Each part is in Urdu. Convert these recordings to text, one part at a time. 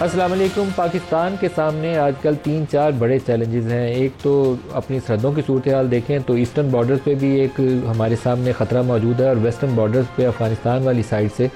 السلام علیکم۔ پاکستان کے سامنے آج کل 3-4 بڑے چیلنجز ہیں۔ ایک تو اپنی سرحدوں کی صورتحال دیکھیں تو ایسٹرن بارڈرز پہ بھی ایک ہمارے سامنے خطرہ موجود ہے، اور ویسٹرن بارڈرز پہ افغانستان والی سائڈ سے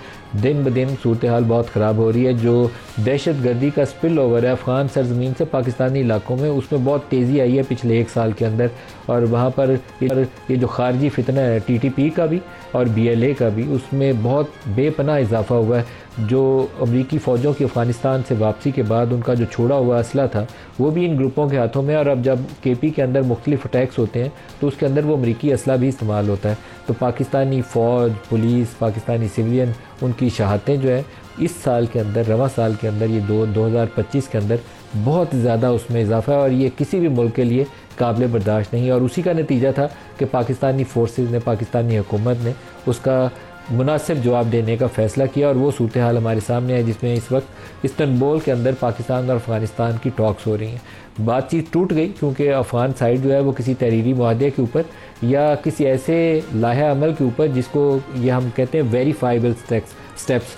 دن بدن صورتحال بہت خراب ہو رہی ہے۔ جو دہشت گردی کا سپل اوور ہے افغان سرزمین سے پاکستانی علاقوں میں، اس میں بہت تیزی آئی ہے پچھلے 1 سال کے اندر، اور وہاں پر یہ جو خارجی فتنہ ہے ٹی ٹی پی کا بھی اور بی ایل اے کا بھی، اس میں بہت بے پناہ اضافہ ہوا ہے۔ جو امریکی فوجوں کی افغانستان سے واپسی کے بعد ان کا جو چھوڑا ہوا اسلحہ تھا وہ بھی ان گروپوں کے ہاتھوں میں، اور اب جب کے پی کے اندر مختلف اٹیکس ہوتے ہیں تو اس کے اندر وہ امریکی اسلحہ بھی استعمال ہوتا ہے۔ تو پاکستانی فوج، پولیس، پاکستانی سویلین، ان کی شہادتیں جو ہیں اس سال کے اندر، رواں سال کے اندر، یہ 2025 کے اندر بہت زیادہ اس میں اضافہ ہے، اور یہ کسی بھی ملک کے لیے قابل برداشت نہیں ہے۔ اور اسی کا نتیجہ تھا کہ پاکستانی فورسز نے، پاکستانی حکومت نے اس کا مناسب جواب دینے کا فیصلہ کیا، اور وہ صورتحال ہمارے سامنے ہے جس میں اس وقت استنبول کے اندر پاکستان اور افغانستان کی ٹاکس ہو رہی ہیں۔ بات چیت ٹوٹ گئی کیونکہ افغان سائڈ جو ہے وہ کسی تحریری معاہدے کے اوپر یا کسی ایسے لائحہ عمل کے اوپر جس کو یہ ہم کہتے ہیں ویریفائبل سٹیپس،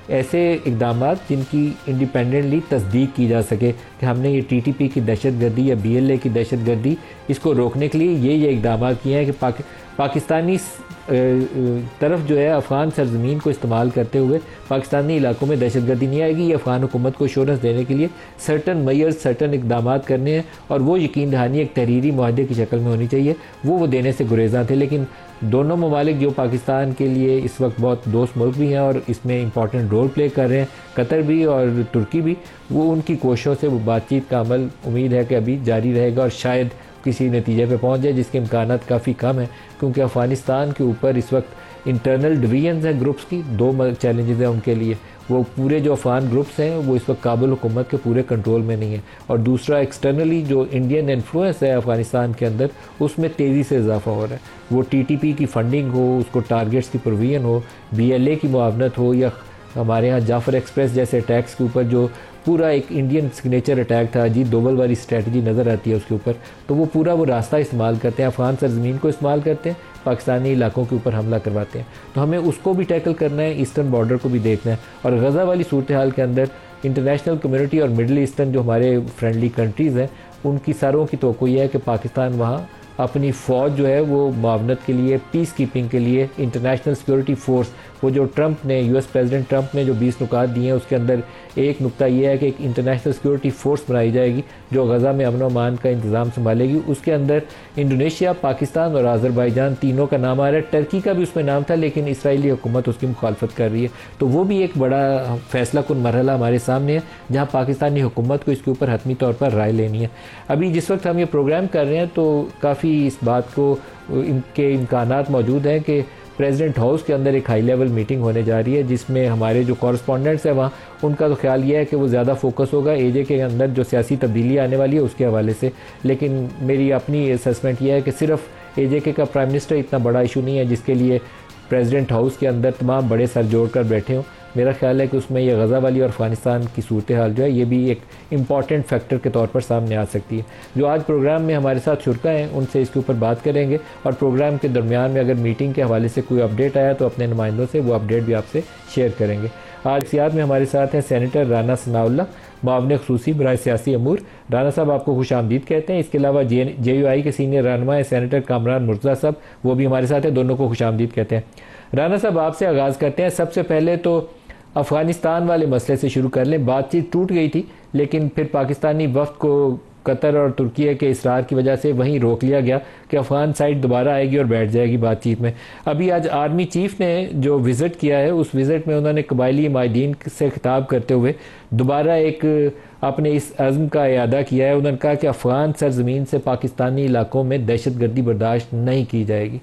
ایسے اقدامات جن کی انڈیپینڈنٹلی تصدیق کی جا سکے کہ ہم نے یہ ٹی ٹی پی کی دہشت گردی یا بی ایل اے کی دہشت گردی اس کو روکنے کے لیے یہ اقدامات کیے ہیں کہ پاکستانی طرف جو ہے افغان سرزمین کو استعمال کرتے ہوئے پاکستانی علاقوں میں دہشت گردی نہیں آئے گی۔ یہ افغان حکومت کو ایشورنس دینے کے لیے سرٹن میئرز، سرٹن اقدامات کرنے ہیں، اور وہ یقین دہانی ایک تحریری معاہدے کی شکل میں ہونی چاہیے، وہ دینے سے گریزاں تھے۔ لیکن دونوں ممالک جو پاکستان کے لیے اس وقت بہت دوست ملک بھی ہیں اور اس میں امپورٹنٹ رول پلے کر رہے ہیں، قطر بھی اور ترکی بھی، وہ ان کی کوششوں سے وہ بات چیت کا عمل امید ہے کہ ابھی جاری رہے گا، اور شاید کسی نتیجے پہ پہنچ جائے، جس کے امکانات کافی کم ہیں، کیونکہ افغانستان کے اوپر اس وقت انٹرنل ڈویژنز ہیں گروپس کی، 2 چیلنجز ہیں ان کے لیے۔ وہ پورے جو افغان گروپس ہیں وہ اس وقت کابل حکومت کے پورے کنٹرول میں نہیں ہیں، اور دوسرا ایکسٹرنلی جو انڈین انفلوئنس ہے افغانستان کے اندر، اس میں تیزی سے اضافہ ہو رہا ہے۔ وہ ٹی ٹی پی کی فنڈنگ ہو، اس کو ٹارگیٹس کی پروویژن ہو، بی ایل اے کی معاونت ہو، یا ہمارے ہاں جعفر ایکسپریس جیسے اٹیکس کے اوپر جو پورا ایک انڈین سگنیچر اٹیک تھا، اجیت دوول والی اسٹریٹجی نظر آتی ہے اس کے اوپر، تو وہ پورا وہ راستہ استعمال کرتے ہیں، افغان سرزمین کو استعمال کرتے ہیں، پاکستانی علاقوں کے اوپر حملہ کرواتے ہیں۔ تو ہمیں اس کو بھی ٹیکل کرنا ہے، ایسٹرن بارڈر کو بھی دیکھنا ہے، اور غزہ والی صورتحال کے اندر انٹرنیشنل کمیونٹی اور مڈل ایسٹرن جو ہمارے فرینڈلی کنٹریز ہیں، ان کی ساروں کی توقع یہ ہے کہ پاکستان وہاں اپنی فوج جو ہے وہ معاونت کے لیے، پیس کیپنگ کے لیے، انٹرنیشنل سیکورٹی فورس، وہ جو ٹرمپ نے، یو ایس پریزیڈنٹ ٹرمپ نے جو 20 نکات دیے ہیں، اس کے اندر ایک نقطہ یہ ہے کہ ایک انٹرنیشنل سیکورٹی فورس بنائی جائے گی جو غزہ میں امن و امان کا انتظام سنبھالے گی۔ اس کے اندر انڈونیشیا، پاکستان اور آذربائیجان تینوں کا نام آ رہا ہے، ٹرکی کا بھی اس میں نام تھا لیکن اسرائیلی حکومت اس کی مخالفت کر رہی ہے۔ تو وہ بھی ایک بڑا فیصلہ کن مرحلہ ہمارے سامنے ہے جہاں پاکستانی حکومت کو اس کے اوپر حتمی طور پر رائے لینی ہے۔ ابھی جس وقت ہم یہ پروگرام کر رہے ہیں تو کافی اس بات کو ان کے امکانات موجود ہیں کہ پریزیڈنٹ ہاؤس کے اندر ایک ہائی لیول میٹنگ ہونے جا رہی ہے، جس میں ہمارے جو کورسپونڈنٹس ہیں وہاں، ان کا تو خیال یہ ہے کہ وہ زیادہ فوکس ہوگا اے جے کے اندر جو سیاسی تبدیلی آنے والی ہے اس کے حوالے سے، لیکن میری اپنی اسیسمنٹ یہ ہے کہ صرف اے جے کے کا پرائم منسٹر اتنا بڑا ایشو نہیں ہے جس کے لیے پریزیڈنٹ ہاؤس کے اندر تمام بڑے سر جوڑ کر بیٹھے ہوں۔ میرا خیال ہے کہ اس میں یہ غزہ والی اور افغانستان کی صورتحال جو ہے یہ بھی ایک امپورٹنٹ فیکٹر کے طور پر سامنے آ سکتی ہے۔ جو آج پروگرام میں ہمارے ساتھ شرکا ہیں ان سے اس کے اوپر بات کریں گے، اور پروگرام کے درمیان میں اگر میٹنگ کے حوالے سے کوئی اپڈیٹ آیا تو اپنے نمائندوں سے وہ اپڈیٹ بھی آپ سے شیئر کریں گے۔ آج سیاست میں ہمارے ساتھ ہیں سینیٹر رانا ثناء اللہ، معاون خصوصی برائے سیاسی امور۔ رانا صاحب آپ کو خوش آمدید کہتے ہیں۔ اس کے علاوہ جے یو آئی کے سینئر رہنما ہیں سینیٹر کامران مرتضیٰ صاحب، وہ بھی ہمارے ساتھ ہیں، دونوں کو خوش آمدید کہتے ہیں۔ رانا صاحب آپ سے آغاز کرتے ہیں۔ سب سے پہلے تو افغانستان والے مسئلے سے شروع کر لیں۔ بات چیت ٹوٹ گئی تھی لیکن پھر پاکستانی وفد کو قطر اور ترکیہ کے اصرار کی وجہ سے وہیں روک لیا گیا کہ افغان سائڈ دوبارہ آئے گی اور بیٹھ جائے گی بات چیت میں۔ ابھی آج آرمی چیف نے جو وزٹ کیا ہے اس وزٹ میں انہوں نے قبائلی ماہدین سے خطاب کرتے ہوئے دوبارہ ایک اپنے اس عزم کا اعادہ کیا ہے۔ انہوں نے کہا کہ افغان سرزمین سے پاکستانی علاقوں میں دہشت گردی برداشت نہیں کی جائے گی۔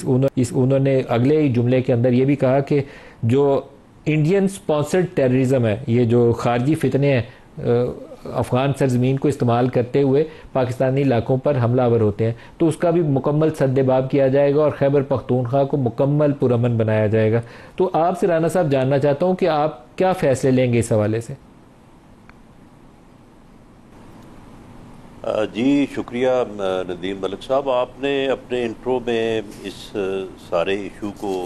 انہوں نے اگلے جملے کے اندر یہ بھی کہا کہ جو انڈین سپانسرڈ ٹیررزم ہے، یہ جو خارجی فتنے ہیں افغان سرزمین کو استعمال کرتے ہوئے پاکستانی علاقوں پر حملہ آور ہوتے ہیں، تو اس کا بھی مکمل سدباب کیا جائے گا اور خیبر پختونخوا کو مکمل پرامن بنایا جائے گا۔ تو آپ سے رانا صاحب جاننا چاہتا ہوں کہ آپ کیا فیصلے لیں گے اس حوالے سے؟ جی شکریہ ندیم ملک صاحب، آپ نے اپنے انٹرو میں اس سارے ایشو کو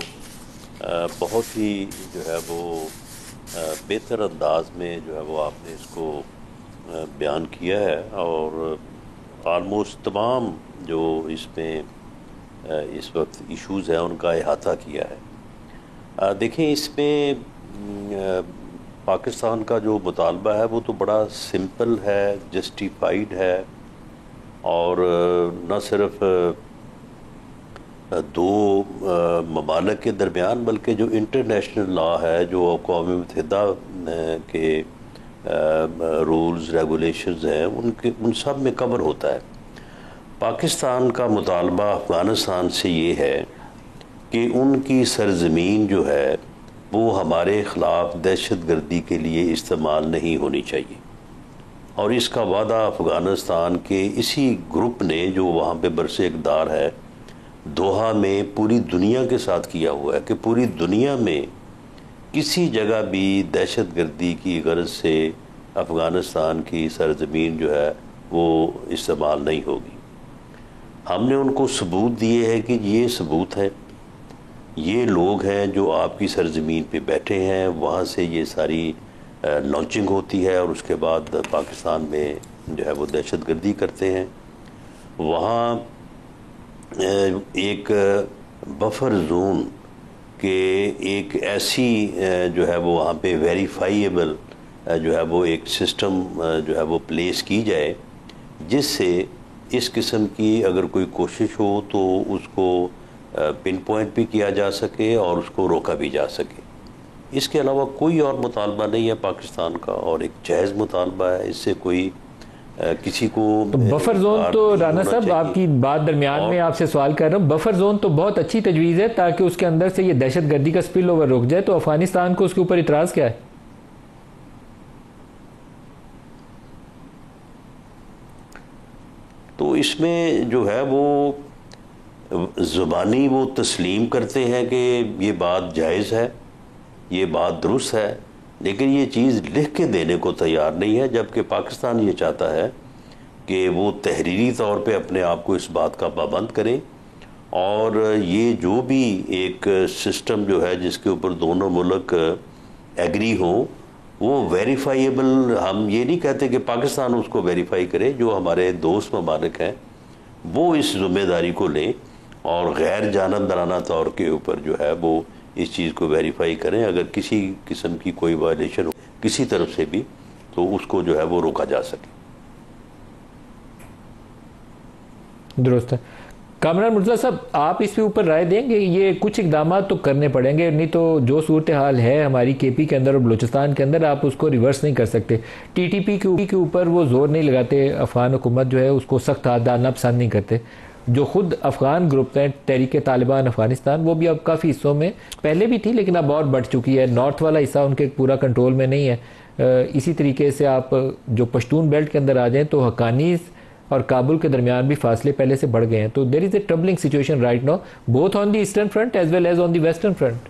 بہت ہی جو ہے وہ بہتر انداز میں جو ہے وہ آپ نے اس کو بیان کیا ہے، اور آلموسٹ تمام جو اس میں اس وقت ایشوز ہیں ان کا احاطہ کیا ہے۔ دیکھیں، اس میں پاکستان کا جو مطالبہ ہے وہ تو بڑا سمپل ہے، جسٹیفائیڈ ہے، اور نہ صرف دو ممالک کے درمیان بلکہ جو انٹرنیشنل لا ہے، جو اقوام متحدہ کے رولز ریگولیشنز ہیں، ان سب میں کور ہوتا ہے۔ پاکستان کا مطالبہ افغانستان سے یہ ہے کہ ان کی سرزمین جو ہے وہ ہمارے خلاف دہشت گردی کے لیے استعمال نہیں ہونی چاہیے، اور اس کا وعدہ افغانستان کے اسی گروپ نے جو وہاں پہ برس اقتدار ہے دوحہ میں پوری دنیا کے ساتھ کیا ہوا ہے کہ پوری دنیا میں کسی جگہ بھی دہشت گردی کی غرض سے افغانستان کی سرزمین جو ہے وہ استعمال نہیں ہوگی۔ ہم نے ان کو ثبوت دیے ہیں کہ یہ ثبوت ہے، یہ لوگ ہیں جو آپ کی سرزمین پہ بیٹھے ہیں، وہاں سے یہ ساری لانچنگ ہوتی ہے اور اس کے بعد پاکستان میں جو ہے وہ دہشت گردی کرتے ہیں۔ وہاں ایک بفر زون کے ایک ایسی جو ہے وہ وہاں پہ ویریفائیبل جو ہے وہ ایک سسٹم جو ہے وہ پلیس کی جائے، جس سے اس قسم کی اگر کوئی کوشش ہو تو اس کو پن پوائنٹ بھی کیا جا سکے اور اس کو روکا بھی جا سکے۔ اس کے علاوہ کوئی اور مطالبہ نہیں ہے پاکستان کا، اور ایک جائز مطالبہ ہے، اس سے کوئی کسی کو تو بفر زون تو رانا صاحب آپ کی بات درمیان میں آپ سے سوال کر رہا ہوں، بفر زون تو بہت اچھی تجویز ہے تاکہ اس کے اندر سے یہ دہشت گردی کا سپل اوور رک جائے، تو افغانستان کو اس کے اوپر اعتراض کیا ہے؟ تو اس میں جو ہے وہ زبانی وہ تسلیم کرتے ہیں کہ یہ بات جائز ہے، یہ بات درست ہے، لیکن یہ چیز لکھ کے دینے کو تیار نہیں ہے، جبکہ پاکستان یہ چاہتا ہے کہ وہ تحریری طور پہ اپنے آپ کو اس بات کا پابند کریں، اور یہ جو بھی ایک سسٹم جو ہے جس کے اوپر دونوں ملک ایگری ہوں وہ ویریفائیبل، ہم یہ نہیں کہتے کہ پاکستان اس کو ویریفائی کرے، جو ہمارے دوست ممالک ہیں وہ اس ذمہ داری کو لیں اور غیر جانبدارانہ طور کے اوپر جو ہے وہ اس چیز کو ویریفائی کریں۔ اگر کسی قسم کی کوئی وائلیشن ہو کسی طرف سے بھی تو اس کو جو ہے وہ روکا جا سکے۔ درست ہے۔ کامران مرتضیٰ صاحب، آپ اس کے اوپر رائے دیں گے؟ یہ کچھ اقدامات تو کرنے پڑیں گے، نہیں تو جو صورتحال ہے ہماری کے پی کے اندر اور بلوچستان کے اندر آپ اس کو ریورس نہیں کر سکتے۔ ٹی ٹی پی کے اوپر وہ زور نہیں لگاتے، افغان حکومت جو ہے اس کو سخت ہاتھ ڈالنا پسند نہیں کرتے۔ جو خود افغان گروپ ہیں، تحریک طالبان افغانستان، وہ بھی اب کافی حصوں میں پہلے بھی تھی لیکن اب اور بڑھ چکی ہے، نارتھ والا حصہ ان کے پورا کنٹرول میں نہیں ہے۔ اسی طریقے سے آپ جو پشتون بیلٹ کے اندر آ جائیں تو حقانیز اور کابل کے درمیان بھی فاصلے پہلے سے بڑھ گئے ہیں، تو there is a troubling situation right now both on the eastern front as well as on the western front.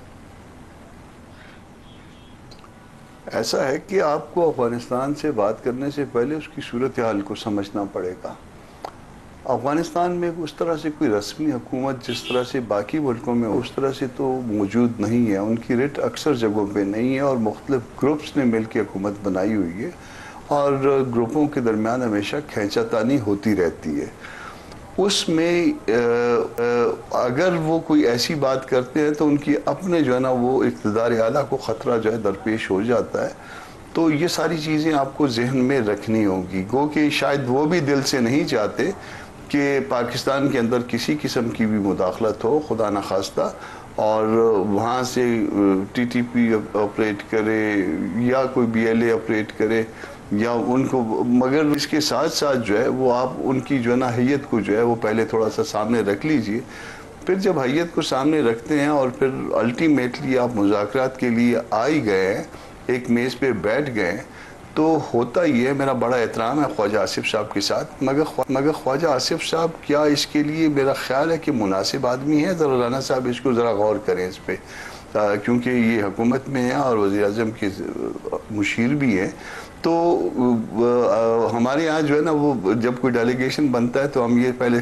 ایسا ہے کہ آپ کو افغانستان سے بات کرنے سے پہلے اس کی صورتحال کو سمجھنا پڑے گا۔ افغانستان میں اس طرح سے کوئی رسمی حکومت جس طرح سے باقی ملکوں میں اس طرح سے تو موجود نہیں ہے، ان کی ریٹ اکثر جگہوں پہ نہیں ہے، اور مختلف گروپس نے مل کے حکومت بنائی ہوئی ہے، اور گروپوں کے درمیان ہمیشہ کھینچا تانی ہوتی رہتی ہے۔ اس میں اگر وہ کوئی ایسی بات کرتے ہیں تو ان کی اپنے جو ہے نا وہ اقتدار اعلیٰ کو خطرہ جو ہے درپیش ہو جاتا ہے، تو یہ ساری چیزیں آپ کو ذہن میں رکھنی ہوگی۔ گو کہ شاید وہ بھی دل سے نہیں چاہتے کہ پاکستان کے اندر کسی قسم کی بھی مداخلت ہو، خدا نخواستہ، اور وہاں سے ٹی ٹی پی آپریٹ کرے یا کوئی بی ایل اے آپریٹ کرے یا ان کو، مگر اس کے ساتھ ساتھ جو ہے وہ آپ ان کی جو ہے نا حیت کو جو ہے وہ پہلے تھوڑا سا سامنے رکھ لیجئے۔ پھر جب حیت کو سامنے رکھتے ہیں اور پھر الٹیمیٹلی آپ مذاکرات کے لیے آ ہی گئے ہیں، ایک میز پہ بیٹھ گئے ہیں، تو ہوتا یہ ہے، میرا بڑا احترام ہے خواجہ آصف صاحب کے ساتھ، مگر خواجہ آصف صاحب کیا اس کے لیے میرا خیال ہے کہ مناسب آدمی ہے؟ ذرا رانا صاحب اس کو ذرا غور کریں اس پہ، کیونکہ یہ حکومت میں ہیں اور وزیر اعظم کے مشیر بھی ہیں، تو ہمارے یہاں جو ہے نا وہ جب کوئی ڈیلیگیشن بنتا ہے تو ہم یہ پہلے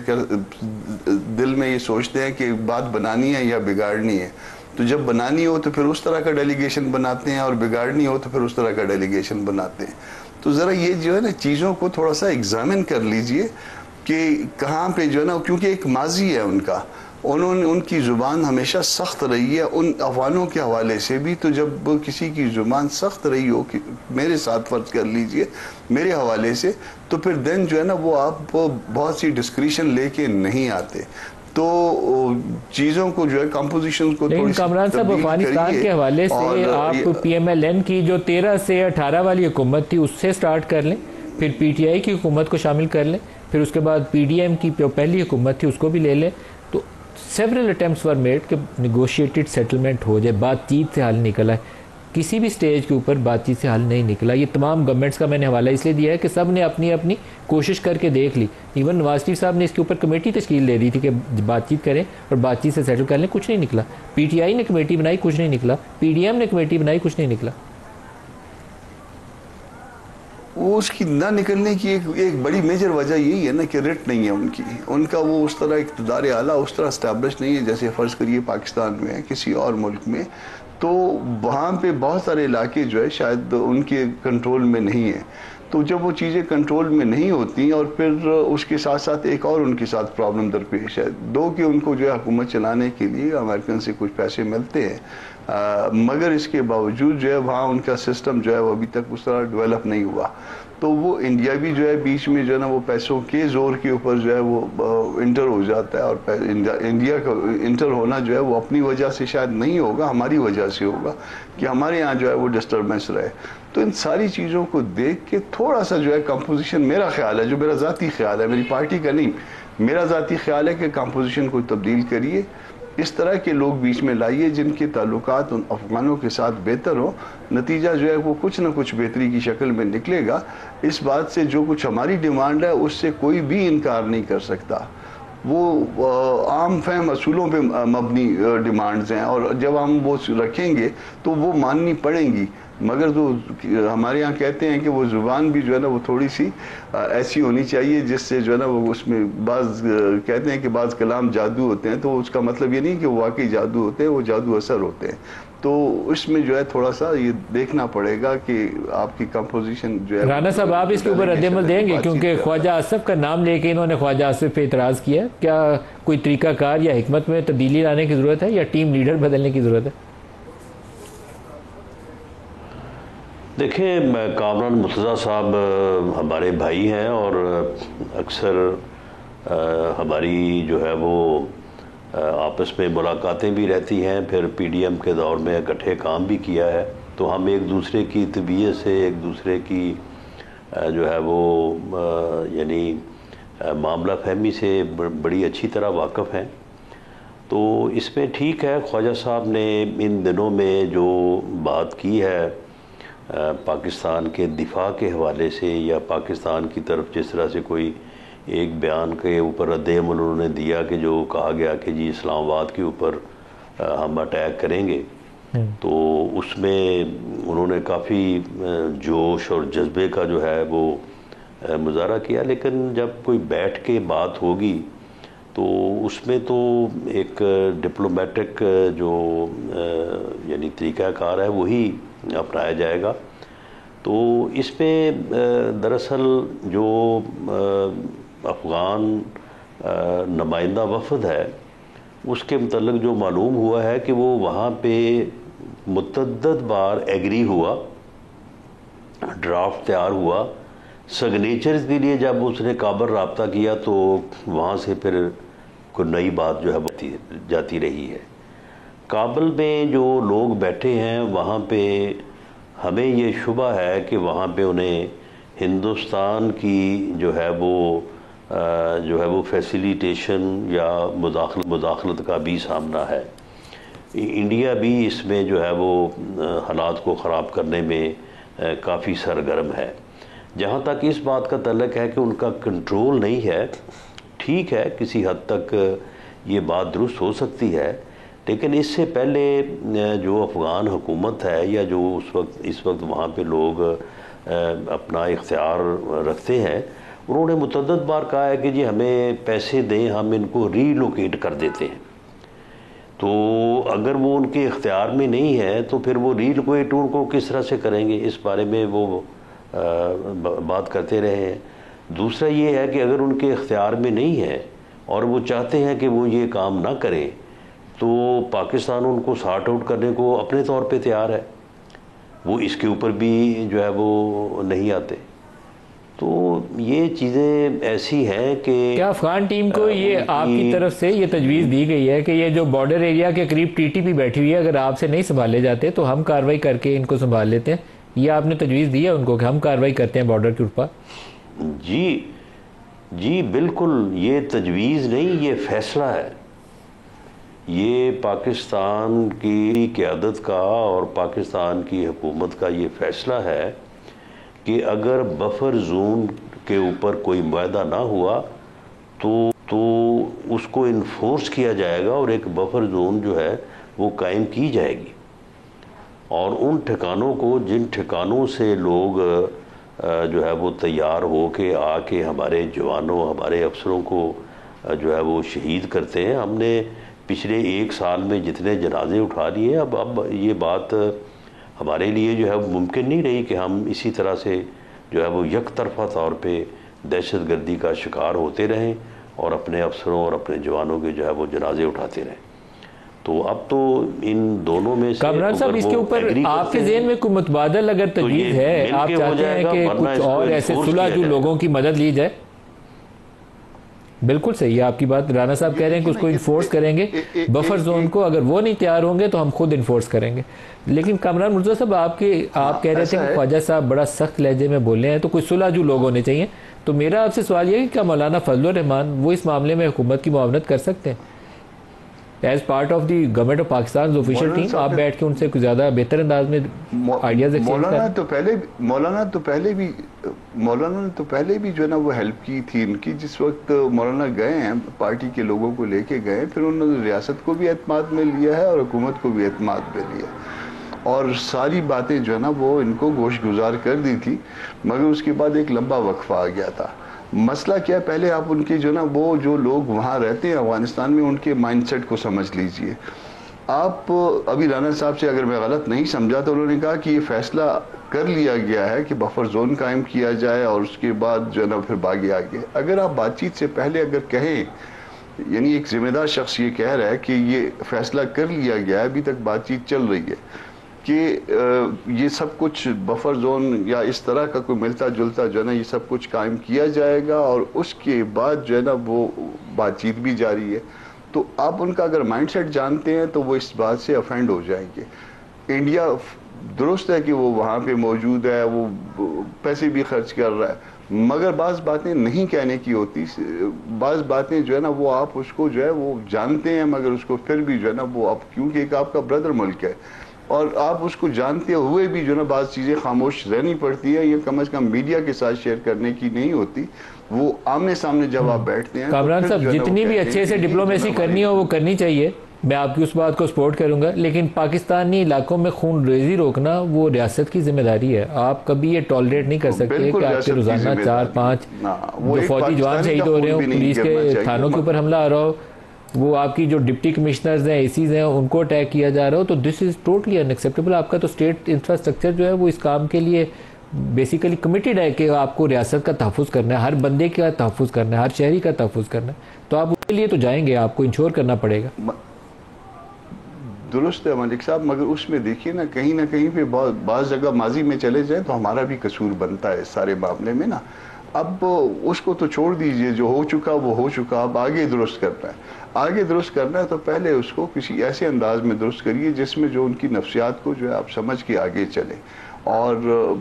دل میں یہ سوچتے ہیں کہ بات بنانی ہے یا بگاڑنی ہے، تو جب بنانی ہو تو پھر اس طرح کا ڈیلیگیشن بناتے ہیں، اور بگاڑنی ہو تو پھر اس طرح کا ڈیلیگیشن بناتے ہیں. تو ذرا یہ جو ہے نا چیزوں کو تھوڑا سا ایگزامن کر لیجئے کہ کہاں پہ جو ہے نا، کیونکہ ایک ماضی ہے ان کا، ان کی زبان ہمیشہ سخت رہی ہے ان افغانوں کے حوالے سے بھی. تو جب کسی کی زبان سخت رہی ہو، میرے ساتھ فرض کر لیجئے میرے حوالے سے، تو پھر دن جو ہے نا وہ آپ بہت سی ڈسکریشن لے کے نہیں آتے. تو چیزوں کو جو ہے کمپوزیشن کو لیکن کامران صاحب افغانستان کے حوالے سے آپ پی ایم ایل این کی جو 13 سے 18 والی حکومت تھی اس سے سٹارٹ کر لیں، پھر پی ٹی آئی کی حکومت کو شامل کر لیں، پھر اس کے بعد پی ڈی ایم کی جو پہلی حکومت تھی اس کو بھی لے لیں. تو سیورل اٹیمپٹس ور میڈ کہ نیگوشیٹڈ سیٹلمنٹ ہو جائے، بات چیت سے حل نکلا ہے. کسی بھی سٹیج کے اوپر بات چیت سے حل نہیں نکلا. یہ تمام گورنمنٹس کا میں نے حوالہ اس لیے دیا ہے کہ سب نے اپنی اپنی کوشش کر کے دیکھ لی. ایون نواز شریف صاحب نے اس کے اوپر کمیٹی تشکیل دے دی تھی کہ بات چیت کریں اور بات چیت سے سیٹل کر لیں، کچھ نہیں نکلا. پی ٹی آئی نے کمیٹی بنائی، کچھ نہیں نکلا. پی ڈی ایم نے کمیٹی بنائی، کچھ نہیں نکلا. وہ اس کی نہ نکلنے کی ایک بڑی میجر وجہ یہی ہے نا کہ ریٹ نہیں ہے ان کی، ان کا وہ اس طرح اقتدار اعلیٰ اس طرح اسٹیبلش نہیں ہے جیسے فرض کریے پاکستان میں ہے کسی اور ملک میں. تو وہاں پہ بہت سارے علاقے جو ہے شاید ان کے کنٹرول میں نہیں ہیں. تو جب وہ چیزیں کنٹرول میں نہیں ہوتی اور پھر اس کے ساتھ ساتھ ایک اور ان کے ساتھ پرابلم درپیش ہے، کہ ان کو جو ہے حکومت چلانے کے لیے امریکن سے کچھ پیسے ملتے ہیں، مگر اس کے باوجود جو ہے وہاں ان کا سسٹم جو ہے وہ ابھی تک اس طرح ڈیولپ نہیں ہوا. تو وہ انڈیا بھی جو ہے بیچ میں جو ہے نا وہ پیسوں کے زور کے اوپر جو ہے وہ انٹر ہو جاتا ہے، اور انڈیا کا انٹر ہونا جو ہے وہ اپنی وجہ سے شاید نہیں ہوگا، ہماری وجہ سے ہوگا کہ ہمارے یہاں جو ہے وہ ڈسٹربنس رہے. تو ان ساری چیزوں کو دیکھ کے تھوڑا سا جو ہے کمپوزیشن، میرا خیال ہے، جو میرا ذاتی خیال ہے، میری پارٹی کا نہیں، میرا ذاتی خیال ہے کہ کمپوزیشن کو تبدیل کریے، اس طرح کے لوگ بیچ میں لائیے جن کے تعلقات ان افغانوں کے ساتھ بہتر ہو. نتیجہ جو ہے وہ کچھ نہ کچھ بہتری کی شکل میں نکلے گا. اس بات سے جو کچھ ہماری ڈیمانڈ ہے اس سے کوئی بھی انکار نہیں کر سکتا. وہ عام فہم اصولوں پہ مبنی ڈیمانڈز ہیں، اور جب ہم وہ رکھیں گے تو وہ ماننی پڑیں گی. مگر جو ہمارے یہاں کہتے ہیں کہ وہ زبان بھی جو ہے نا وہ تھوڑی سی ایسی ہونی چاہیے جس سے جو ہے نا وہ اس میں بعض کہتے ہیں کہ بعض کلام جادو ہوتے ہیں، تو اس کا مطلب یہ نہیں کہ وہ واقعی جادو ہوتے ہیں، وہ جادو اثر ہوتے ہیں. تو اس میں جو ہے تھوڑا سا یہ دیکھنا پڑے گا کہ آپ کی کمپوزیشن جو ہے. رانا صاحب آپ اس کے اوپر رد عمل دیں گے کیونکہ خواجہ آصف کا نام لے کے انہوں نے خواجہ آصف پہ اعتراض کیا. کیا کوئی طریقہ کار یا حکمت میں تبدیلی لانے کی ضرورت ہے یا ٹیم لیڈر بدلنے کی ضرورت ہے؟ دیکھیں، کامران مرتضیٰ صاحب ہمارے بھائی ہیں اور اکثر ہماری جو ہے وہ آپس میں ملاقاتیں بھی رہتی ہیں. پھر پی ڈی ایم کے دور میں اکٹھے کام بھی کیا ہے، تو ہم ایک دوسرے کی طبیعت سے، ایک دوسرے کی جو ہے وہ یعنی معاملہ فہمی سے بڑی اچھی طرح واقف ہیں. تو اس میں ٹھیک ہے، خواجہ صاحب نے ان دنوں میں جو بات کی ہے پاکستان کے دفاع کے حوالے سے، یا پاکستان کی طرف جس طرح سے کوئی ایک بیان کے اوپر رد عمل انہوں نے دیا کہ جو کہا گیا کہ جی اسلام آباد کے اوپر ہم اٹیک کریں گے، تو اس میں انہوں نے کافی جوش اور جذبے کا جو ہے وہ مظاہرہ کیا. لیکن جب کوئی بیٹھ کے بات ہوگی تو اس میں تو ایک ڈپلومیٹک جو یعنی طریقہ کار ہے وہی اپنایا جائے گا. تو اس میں دراصل جو افغان نمائندہ وفد ہے اس کے متعلق جو معلوم ہوا ہے کہ وہ وہاں پہ متعدد بار ایگری ہوا، ڈرافٹ تیار ہوا، سگنیچرز کے لیے جب اس نے کابل رابطہ کیا تو وہاں سے پھر کوئی نئی بات جو ہے جاتی رہی ہے. کابل میں جو لوگ بیٹھے ہیں وہاں پہ ہمیں یہ شبہ ہے کہ وہاں پہ انہیں ہندوستان کی جو ہے وہ فیسیلیٹیشن یا مداخلت کا بھی سامنا ہے. انڈیا بھی اس میں جو ہے وہ حالات کو خراب کرنے میں کافی سرگرم ہے. جہاں تک اس بات کا تعلق ہے کہ ان کا کنٹرول نہیں ہے، ٹھیک ہے کسی حد تک یہ بات درست ہو سکتی ہے، لیکن اس سے پہلے جو افغان حکومت ہے یا جو اس وقت وہاں پہ لوگ اپنا اختیار رکھتے ہیں، انہوں نے متعدد بار کہا ہے کہ جی ہمیں پیسے دیں، ہم ان کو ری لوکیٹ کر دیتے ہیں. تو اگر وہ ان کے اختیار میں نہیں ہے تو پھر وہ ری لوکیٹ ان کو کس طرح سے کریں گے، اس بارے میں وہ بات کرتے رہے ہیں۔ دوسرا یہ ہے کہ اگر ان کے اختیار میں نہیں ہے اور وہ چاہتے ہیں کہ وہ یہ کام نہ کریں تو پاکستان ان کو سارٹ آؤٹ کرنے کو اپنے طور پہ تیار ہے، وہ اس کے اوپر بھی جو ہے وہ نہیں آتے۔ تو یہ چیزیں ایسی ہیں کہ کیا افغان ٹیم کو یہ آپ کی طرف سے یہ تجویز دی گئی ہے کہ یہ جو بارڈر ایریا کے قریب ٹی ٹی پی بیٹھی ہوئی ہے، اگر آپ سے نہیں سنبھالے جاتے تو ہم کاروائی کر کے ان کو سنبھال لیتے ہیں، یہ آپ نے تجویز دی ہے ان کو کہ ہم کاروائی کرتے ہیں بارڈر کے اوپر؟ جی بالکل، یہ تجویز نہیں، یہ فیصلہ ہے۔ یہ پاکستان کی قیادت کا اور پاکستان کی حکومت کا یہ فیصلہ ہے کہ اگر بفر زون کے اوپر کوئی معاہدہ نہ ہوا تو اس کو انفورس کیا جائے گا اور ایک بفر زون جو ہے وہ قائم کی جائے گی، اور ان ٹھکانوں کو، جن ٹھکانوں سے لوگ جو ہے وہ تیار ہو کے آ کے ہمارے جوانوں، ہمارے افسروں کو جو ہے وہ شہید کرتے ہیں، ہم نے پچھلے 1 سال میں جتنے جنازے اٹھا لیے، اب یہ بات ہمارے لیے جو ہے ممکن نہیں رہی کہ ہم اسی طرح سے جو ہے وہ یک طرفہ طور پہ دہشت گردی کا شکار ہوتے رہیں اور اپنے افسروں اور اپنے جوانوں کے جو ہے وہ جنازے اٹھاتے رہیں۔ تو اب تو ان دونوں میں سے کامران صاحب، اس کے اوپر آپ کے ذہن میں کوئی متبادل اگر تجویز ہے، آپ چاہتے ہیں کہ کچھ اور ایسے صلح جو لوگوں کی مدد لی جائے؟ بالکل صحیح ہے آپ کی بات، رانا صاحب کہہ رہے ہیں کہ اس کو انفورس کریں گے بفر زون کو، اگر وہ نہیں تیار ہوں گے تو ہم خود انفورس کریں گے۔ لیکن کامران مرتضیٰ صاحب، آپ کہہ رہے تھے کہ خواجہ صاحب بڑا سخت لہجے میں بولے ہیں تو کوئی صلح جو لوگ ہونے چاہیے، تو میرا آپ سے سوال یہ ہے کہ کیا مولانا فضل الرحمان وہ اس معاملے میں حکومت کی معاونت کر سکتے ہیں؟ As part of the government of Pakistan official team آپ بیٹھ کے ان سے کچھ زیادہ بہتر انداز میں آئیڈیاز ایکسچینج کریں۔ مولانا تو پہلے بھی جو ہے نا وہ ہیلپ کی تھی ان کی، جس وقت مولانا گئے ہیں پارٹی کے لوگوں کو لے کے گئے، پھر انہوں نے ریاست کو بھی اعتماد میں لیا ہے اور حکومت کو بھی اعتماد میں لیا، اور ساری باتیں جو ہے نا وہ ان کو گوش گزار کر دی تھی، مگر اس کے بعد ایک لمبا وقفہ آ گیا تھا۔ مسئلہ کیا ہے، پہلے آپ ان کے جو نا وہ جو لوگ وہاں رہتے ہیں افغانستان میں، ان کے مائنڈ سیٹ کو سمجھ لیجئے۔ آپ ابھی رانا صاحب سے اگر میں غلط نہیں سمجھا تو انہوں نے کہا کہ یہ فیصلہ کر لیا گیا ہے کہ بفر زون قائم کیا جائے اور اس کے بعد جو ہے نا پھر باقی آگے۔ اگر آپ بات چیت سے پہلے اگر کہیں، یعنی ایک ذمہ دار شخص یہ کہہ رہا ہے کہ یہ فیصلہ کر لیا گیا ہے، ابھی تک بات چیت چل رہی ہے کہ یہ سب کچھ بفر زون یا اس طرح کا کوئی ملتا جلتا جو ہے نا یہ سب کچھ قائم کیا جائے گا اور اس کے بعد جو ہے نا وہ بات چیت بھی جاری ہے، تو آپ ان کا اگر مائنڈ سیٹ جانتے ہیں تو وہ اس بات سے افینڈ ہو جائیں گے۔ انڈیا درست ہے کہ وہ وہاں پہ موجود ہے، وہ پیسے بھی خرچ کر رہا ہے، مگر بعض باتیں نہیں کہنے کی ہوتی، بعض باتیں جو ہے نا وہ آپ اس کو جو ہے وہ جانتے ہیں، مگر اس کو پھر بھی جو ہے نا وہ آپ، کیونکہ ایک آپ کا برادر ملک ہے اور آپ اس کو جانتے ہوئے بھی جو ہے نا بعض چیزیں خاموش رہنی پڑتی ہے، یہ کم از کم میڈیا کے ساتھ شیئر کرنے کی نہیں ہوتی، وہ آمنے سامنے جب آپ بیٹھتے ہیں۔ کامران صاحب، جتنی بھی اچھے سے ڈپلومیسی کرنی ہو وہ کرنی چاہیے، میں آپ کی اس بات کو سپورٹ کروں گا، لیکن پاکستانی علاقوں میں خون ریزی روکنا وہ ریاست کی ذمہ داری ہے۔ آپ کبھی یہ ٹالریٹ نہیں کر سکتے کہ آپ کے روزانہ 4-5 جو فوجی جوان شہید ہو رہے ہوں، پولیس کے تھانوں کے اوپر حملہ آ رہا ہو، وہ آپ کی جو ڈپٹی کمشنرز ہیں، ایسیز ہیں، ان کو اٹیک کیا جا رہا ہو، تو دس از ٹوٹلی ان ایکسیپٹیبل۔ آپ کا تو اسٹیٹ انفراسٹرکچر جو ہے وہ اس کام کے لیے بیسیکلی کمیٹیڈ ہے کہ آپ کو ریاست کا تحفظ کرنا ہے، ہر بندے کا تحفظ کرنا ہے، ہر شہری کا تحفظ کرنا ہے، تو آپ اس کے لیے تو جائیں گے، آپ کو انشور کرنا پڑے گا۔ درست ہے ملک صاحب، مگر اس میں دیکھیے نا کہیں پہ بعض جگہ ماضی میں چلے جائیں تو ہمارا بھی قصور بنتا ہے اس سارے معاملے میں نا۔ اب اس کو تو چھوڑ دیجئے، جو ہو چکا وہ ہو چکا، اب آگے درست کرنا ہے۔ آگے درست کرنا ہے تو پہلے اس کو کسی ایسے انداز میں درست کریے جس میں جو ان کی نفسیات کو جو ہے آپ سمجھ کے آگے چلیں، اور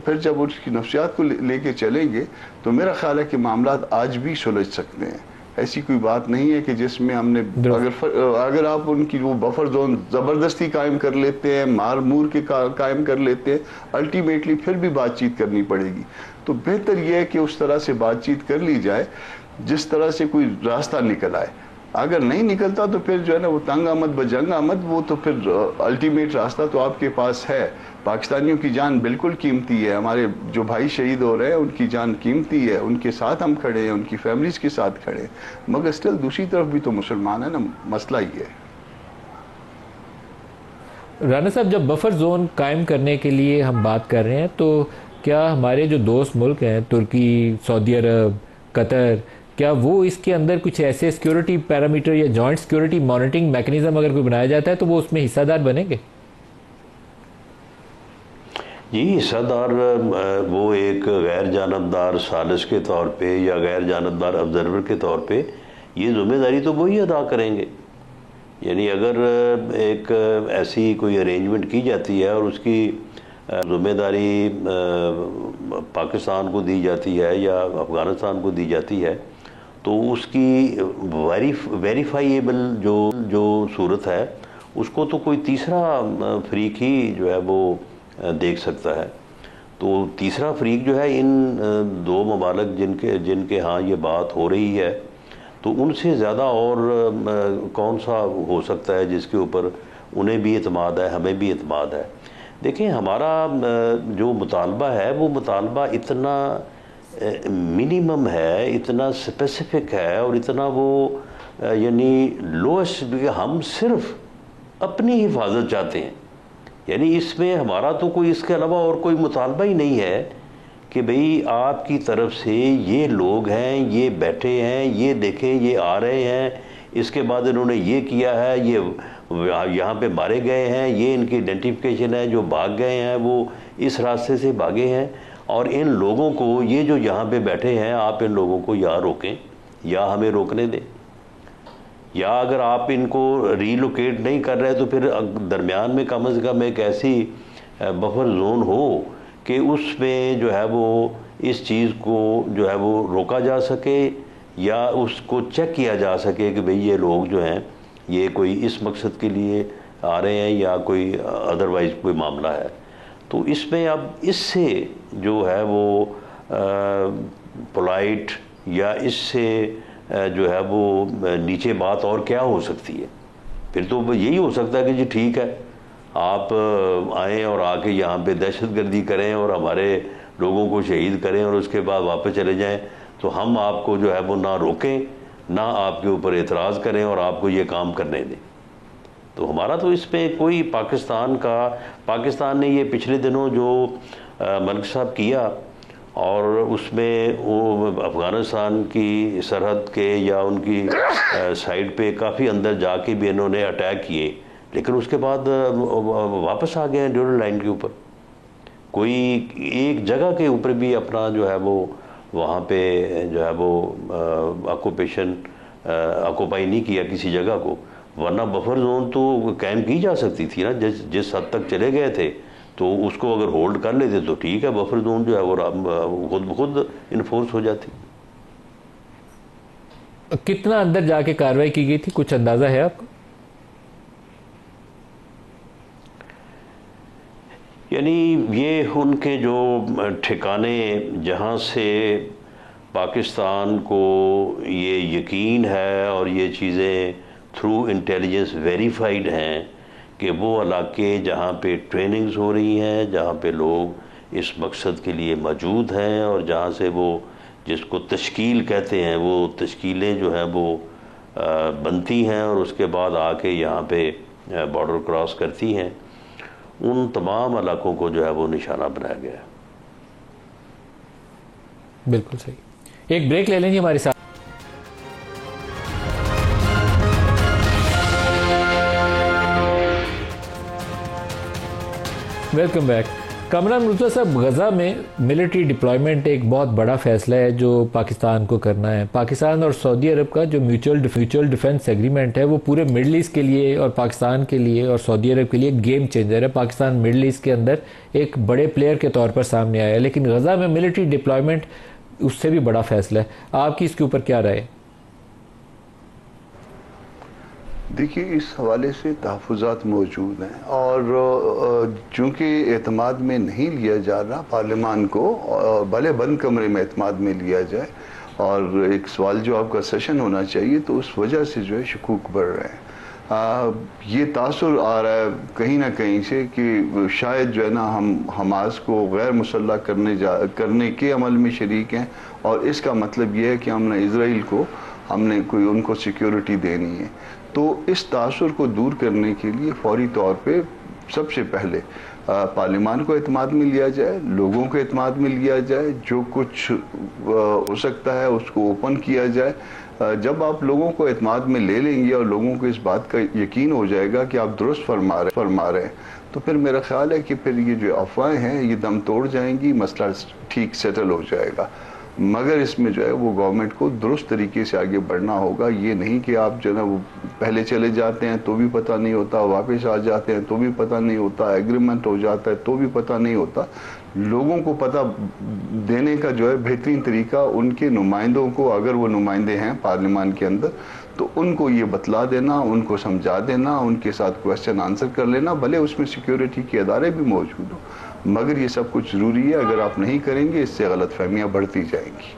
پھر جب اس کی نفسیات کو لے کے چلیں گے تو میرا خیال ہے کہ معاملات آج بھی سلجھ سکتے ہیں۔ ایسی کوئی بات نہیں ہے کہ جس میں ہم نے اگر آپ ان کی وہ بفر زون زبردستی قائم کر لیتے ہیں، مار مور کے قائم کر لیتے ہیں، الٹیمیٹلی پھر بھی بات چیت کرنی پڑے گی۔ تو بہتر یہ ہے کہ اس طرح سے بات چیت کر لی جائے جس طرح سے کوئی راستہ نکل آئے۔ اگر نہیں نکلتا تو پھر جو ہے نا وہ تنگ آمد بجنگ آمد، وہ تو پھر الٹیمیٹ راستہ تو آپ کے پاس ہے۔ پاکستانیوں کی جان بالکل قیمتی ہے، ہمارے جو بھائی شہید ہو رہے ہیں ان کی جان قیمتی ہے، ان کے ساتھ ہم کھڑے ہیں، ان کی فیملیز کے ساتھ کھڑے ہیں، مگر اسٹل دوسری طرف بھی تو مسلمان ہے نا، مسئلہ ہی ہے۔ رانا صاحب، جب بفر زون قائم کرنے کے لیے ہم بات کر رہے ہیں تو کیا ہمارے جو دوست ملک ہیں ترکی، سعودی عرب، قطر، کیا وہ اس کے اندر کچھ ایسے سیکیورٹی پیرامیٹر یا جوائنٹ سیکیورٹی مانیٹرنگ میکنزم اگر کوئی بنایا جاتا ہے تو وہ اس میں حصہ دار بنیں گے؟ جی، حصہ دار وہ ایک غیر جانبدار ثالث کے طور پہ یا غیر جانبدار آبزرور کے طور پہ یہ ذمہ داری تو وہی ادا کریں گے. یعنی اگر ایک ایسی کوئی ارینجمنٹ کی جاتی ہے اور اس کی ذمہ داری پاکستان کو دی جاتی ہے یا افغانستان کو دی جاتی ہے تو اس کی ویریفائیبل جو صورت ہے اس کو تو کوئی تیسرا فریق ہی جو ہے وہ دیکھ سکتا ہے. تو تیسرا فریق جو ہے ان دو ممالک جن کے ہاں یہ بات ہو رہی ہے تو ان سے زیادہ اور کون سا ہو سکتا ہے جس کے اوپر انہیں بھی اعتماد ہے، ہمیں بھی اعتماد ہے. دیکھیں، ہمارا جو مطالبہ ہے وہ مطالبہ اتنا منیمم ہے، اتنا اسپیسیفک ہے اور اتنا وہ یعنی لوسٹ، ہم صرف اپنی حفاظت چاہتے ہیں. یعنی اس میں ہمارا تو کوئی اس کے علاوہ اور کوئی مطالبہ ہی نہیں ہے کہ بھئی آپ کی طرف سے یہ لوگ ہیں، یہ بیٹھے ہیں، یہ دیکھیں یہ آ رہے ہیں، اس کے بعد انہوں نے یہ کیا ہے، یہ یہاں پہ مارے گئے ہیں، یہ ان کی آئیڈینٹیفیکیشن ہے، جو بھاگ گئے ہیں وہ اس راستے سے بھاگے ہیں، اور ان لوگوں کو یہ جو یہاں پہ بیٹھے ہیں آپ ان لوگوں کو یا روکیں یا ہمیں روکنے دیں، یا اگر آپ ان کو ریلوکیٹ نہیں کر رہے تو پھر درمیان میں کم از کم ایک ایسی بفر زون ہو کہ اس میں جو ہے وہ اس چیز کو جو ہے وہ روکا جا سکے یا اس کو چیک کیا جا سکے کہ بھئی یہ لوگ جو ہیں یہ کوئی اس مقصد کے لیے آ رہے ہیں یا کوئی ادروائز کوئی معاملہ ہے. تو اس میں اب اس سے جو ہے وہ پولائٹ یا اس سے جو ہے وہ نیچے بات اور کیا ہو سکتی ہے؟ پھر تو یہی ہو سکتا ہے کہ جی ٹھیک ہے، آپ آئیں اور آ کے یہاں پہ دہشت گردی کریں اور ہمارے لوگوں کو شہید کریں اور اس کے بعد واپس چلے جائیں، تو ہم آپ کو جو ہے وہ نہ روکیں نہ آپ کے اوپر اعتراض کریں اور آپ کو یہ کام کرنے دیں. تو ہمارا تو اس پہ کوئی پاکستان نے یہ پچھلے دنوں جو ملک صاحب کیا اور اس میں وہ افغانستان کی سرحد کے یا ان کی سائڈ پہ کافی اندر جا کے بھی انہوں نے اٹیک کیے، لیکن اس کے بعد واپس آ گئے ہیں ڈیورل لائن کے اوپر. کوئی ایک جگہ کے اوپر بھی اپنا جو ہے وہ وہاں پہ جو ہے وہ آکوپائی نہیں کیا کسی جگہ کو، ورنہ بفر زون تو قائم کی جا سکتی تھی نا. جس حد تک چلے گئے تھے تو اس کو اگر ہولڈ کر لیتے تو ٹھیک ہے، بفر زون جو ہے وہ خود بخود انفورس ہو جاتی. کتنا اندر جا کے کارروائی کی گئی تھی، کچھ اندازہ ہے آپ کو؟ یعنی یہ ان کے جو ٹھکانے جہاں سے پاکستان کو یہ یقین ہے اور یہ چیزیں تھرو انٹیلیجنس ویریفائیڈ ہیں کہ وہ علاقے جہاں پہ ٹریننگز ہو رہی ہیں، جہاں پہ لوگ اس مقصد کے لیے موجود ہیں اور جہاں سے وہ جس کو تشکیل کہتے ہیں وہ تشکیلیں جو ہیں وہ بنتی ہیں اور اس کے بعد آ کے یہاں پہ بارڈر کراس کرتی ہیں، ان تمام علاقوں کو جو ہے وہ نشانہ بنایا گیا ہے. بالکل صحیح. ایک بریک لے لیں گے ہمارے ساتھ. Welcome back. کامران مرتضیٰ صاحب، غزہ میں ملٹری ڈپلائمنٹ ایک بہت بڑا فیصلہ ہے جو پاکستان کو کرنا ہے. پاکستان اور سعودی عرب کا جو میوچل ڈیفنس ایگریمنٹ ہے وہ پورے مڈل ایسٹ کے لیے اور پاکستان کے لیے اور سعودی عرب کے لیے گیم چینجر ہے. پاکستان مڈل ایسٹ کے اندر ایک بڑے پلیئر کے طور پر سامنے آیا ہے، لیکن غزہ میں ملٹری ڈپلائمنٹ اس سے بھی بڑا فیصلہ ہے. آپ کی اس کے اوپر کیا رائے؟ دیکھیے، اس حوالے سے تحفظات موجود ہیں اور چونکہ اعتماد میں نہیں لیا جا رہا پارلیمان کو، بھلے بند کمرے میں اعتماد میں لیا جائے اور ایک سوال جواب کا سیشن ہونا چاہیے، تو اس وجہ سے جو ہے شکوک بڑھ رہے ہیں. یہ تاثر آ رہا ہے کہیں نہ کہیں سے کہ شاید جو ہے نا ہم حماس کو غیر مسلح کرنے کے عمل میں شریک ہیں، اور اس کا مطلب یہ ہے کہ ہم نے اسرائیل کو ان کو سیکیورٹی دینی ہے. تو اس تاثر کو دور کرنے کے لیے فوری طور پہ سب سے پہلے پارلیمان کو اعتماد میں لیا جائے، لوگوں کو اعتماد میں لیا جائے، جو کچھ ہو سکتا ہے اس کو اوپن کیا جائے۔ جب آپ لوگوں کو اعتماد میں لے لیں گے اور لوگوں کو اس بات کا یقین ہو جائے گا کہ آپ درست فرما رہے ہیں، تو پھر میرا خیال ہے کہ پھر یہ جو افواہیں ہیں یہ دم توڑ جائیں گی، مسئلہ ٹھیک سیٹل ہو جائے گا۔ مگر اس میں جو ہے وہ گورنمنٹ کو درست طریقے سے آگے بڑھنا ہوگا، یہ نہیں کہ آپ جو ہے وہ پہلے چلے جاتے ہیں تو بھی پتہ نہیں ہوتا، واپس آ جاتے ہیں تو بھی پتہ نہیں ہوتا، ایگریمنٹ ہو جاتا ہے تو بھی پتہ نہیں ہوتا۔ لوگوں کو پتہ دینے کا جو ہے بہترین طریقہ ان کے نمائندوں کو، اگر وہ نمائندے ہیں پارلیمان کے اندر، تو ان کو یہ بتلا دینا، ان کو سمجھا دینا، ان کے ساتھ کویسچن آنسر کر لینا، بھلے اس میں سیکیورٹی کے ادارے بھی موجود ہوں، مگر یہ سب کچھ ضروری ہے۔ اگر آپ نہیں کریں گے اس سے غلط فہمیاں بڑھتی جائیں گی۔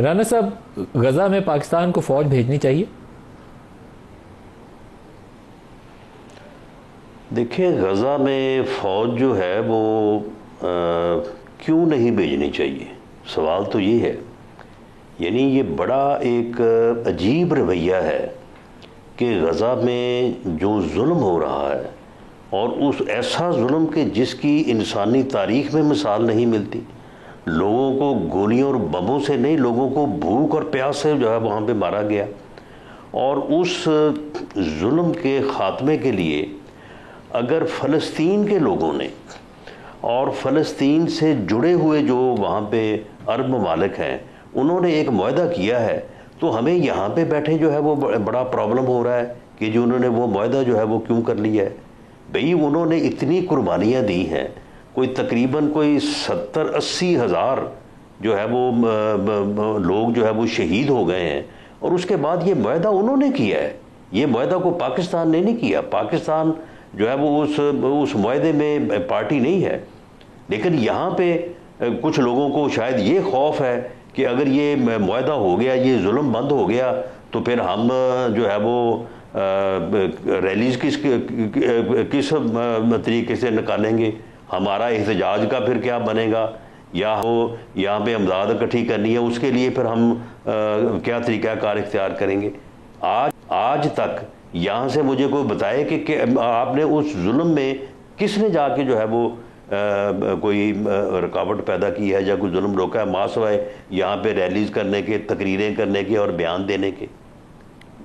رانا صاحب، غزہ میں پاکستان کو فوج بھیجنی چاہیے؟ دیکھیں، غزہ میں فوج جو ہے وہ کیوں نہیں بھیجنی چاہیے، سوال تو یہ ہے۔ یعنی یہ بڑا ایک عجیب رویہ ہے کہ غزہ میں جو ظلم ہو رہا ہے، اور اس ایسا ظلم کہ جس کی انسانی تاریخ میں مثال نہیں ملتی، لوگوں کو گولیوں اور بموں سے نہیں، لوگوں کو بھوک اور پیاس سے جو ہے وہاں پہ مارا گیا۔ اور اس ظلم کے خاتمے کے لیے اگر فلسطین کے لوگوں نے اور فلسطین سے جڑے ہوئے جو وہاں پہ عرب ممالک ہیں انہوں نے ایک معاہدہ کیا ہے، تو ہمیں یہاں پہ بیٹھے جو ہے وہ بڑا پرابلم ہو رہا ہے کہ جو انہوں نے وہ معاہدہ جو ہے وہ کیوں کر لیا ہے۔ بھئی انہوں نے اتنی قربانیاں دی ہیں، کوئی تقریباً کوئی 70-80 ہزار جو ہے وہ لوگ جو ہے وہ شہید ہو گئے ہیں، اور اس کے بعد یہ معاہدہ انہوں نے کیا ہے۔ یہ معاہدہ کو پاکستان نے نہیں کیا، پاکستان جو ہے وہ اس معاہدے میں پارٹی نہیں ہے۔ لیکن یہاں پہ کچھ لوگوں کو شاید یہ خوف ہے کہ اگر یہ معاہدہ ہو گیا، یہ ظلم بند ہو گیا، تو پھر ہم جو ہے وہ ریلیز کس طریقے سے نکالیں گے، ہمارا احتجاج کا پھر کیا بنے گا، یا وہ یہاں پہ امداد اکٹھی کرنی ہے، اس کے لیے پھر ہم کیا طریقہ کار اختیار کریں گے۔ آج تک یہاں سے مجھے کوئی بتائے کہ آپ نے اس ظلم میں کس نے جا کے جو ہے وہ کوئی رکاوٹ پیدا کی ہے یا کوئی ظلم روکا ہے، ماں سوائے یہاں پہ ریلیز کرنے کے، تقریریں کرنے کے اور بیان دینے کے۔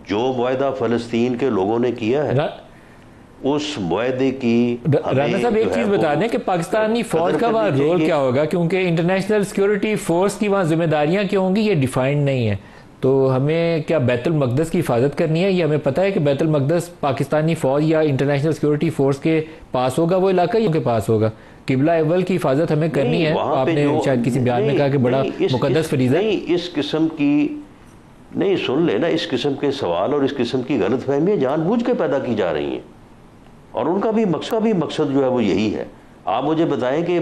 جو معاہدہ فلسطین کے لوگوں نے کیا ہے اس معاہدے کی رانا صاحب ایک چیز بتا دیں کہ پاکستانی فوج کا وہاں رول کیا ہوگا، کیونکہ انٹرنیشنل سیکیورٹی فورس کی وہاں ذمہ داریاں کیا ہوں گی یہ ڈیفائنڈ نہیں ہے۔ تو ہمیں کیا بیت المقدس کی حفاظت کرنی ہے؟ یہ ہمیں پتہ ہے کہ بیت المقدس پاکستانی فوج یا انٹرنیشنل سیکیورٹی فورس کے پاس ہوگا، وہ علاقہ ہی ان کے پاس ہوگا؟ قبلہ اول کی حفاظت ہمیں کرنی ہے، آپ نے شاید کسی بیان میں کہا کہ بڑا مقدس فریضہ ہے۔ نہیں، اس قسم کی نہیں، سن لینا، اس قسم کے سوال اور اس قسم کی غلط فہمیاں جان بوجھ کے پیدا کی جا رہی ہیں، اور ان کا بھی مقصد جو ہے وہ یہی ہے۔ آپ مجھے بتائیں کہ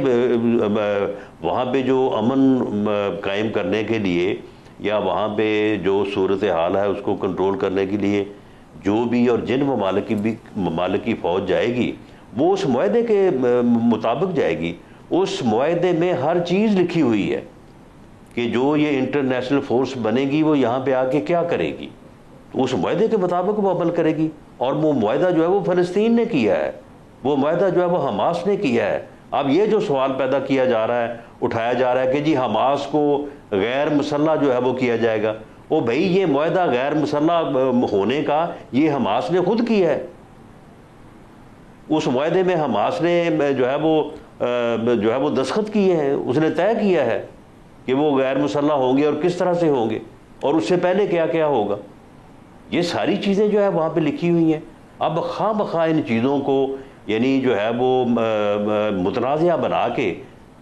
وہاں پہ جو امن قائم کرنے کے لیے یا وہاں پہ جو صورتحال ہے اس کو کنٹرول کرنے کے لیے جو بھی اور جن ممالک کی فوج جائے گی وہ اس معاہدے کے مطابق جائے گی۔ اس معاہدے میں ہر چیز لکھی ہوئی ہے کہ جو یہ انٹرنیشنل فورس بنے گی وہ یہاں پہ آ کے کیا کرے گی، تو اس معاہدے کے مطابق وہ عمل کرے گی۔ اور وہ معاہدہ جو ہے وہ فلسطین نے کیا ہے، وہ معاہدہ جو ہے وہ حماس نے کیا ہے۔ اب یہ جو سوال پیدا کیا جا رہا ہے، اٹھایا جا رہا ہے کہ جی حماس کو غیر مسلح جو ہے وہ کیا جائے گا، وہ بھائی یہ معاہدہ غیر مسلح ہونے کا یہ حماس نے خود کیا ہے۔ اس معاہدے میں حماس نے جو ہے وہ دستخط کیے ہیں، اس نے طے کیا ہے کہ وہ غیر مسلح ہوں گے اور کس طرح سے ہوں گے اور اس سے پہلے کیا کیا ہوگا۔ یہ ساری چیزیں جو ہے وہاں پہ لکھی ہوئی ہیں۔ اب خواہ بخواہ ان چیزوں کو یعنی جو ہے وہ متنازعہ بنا کے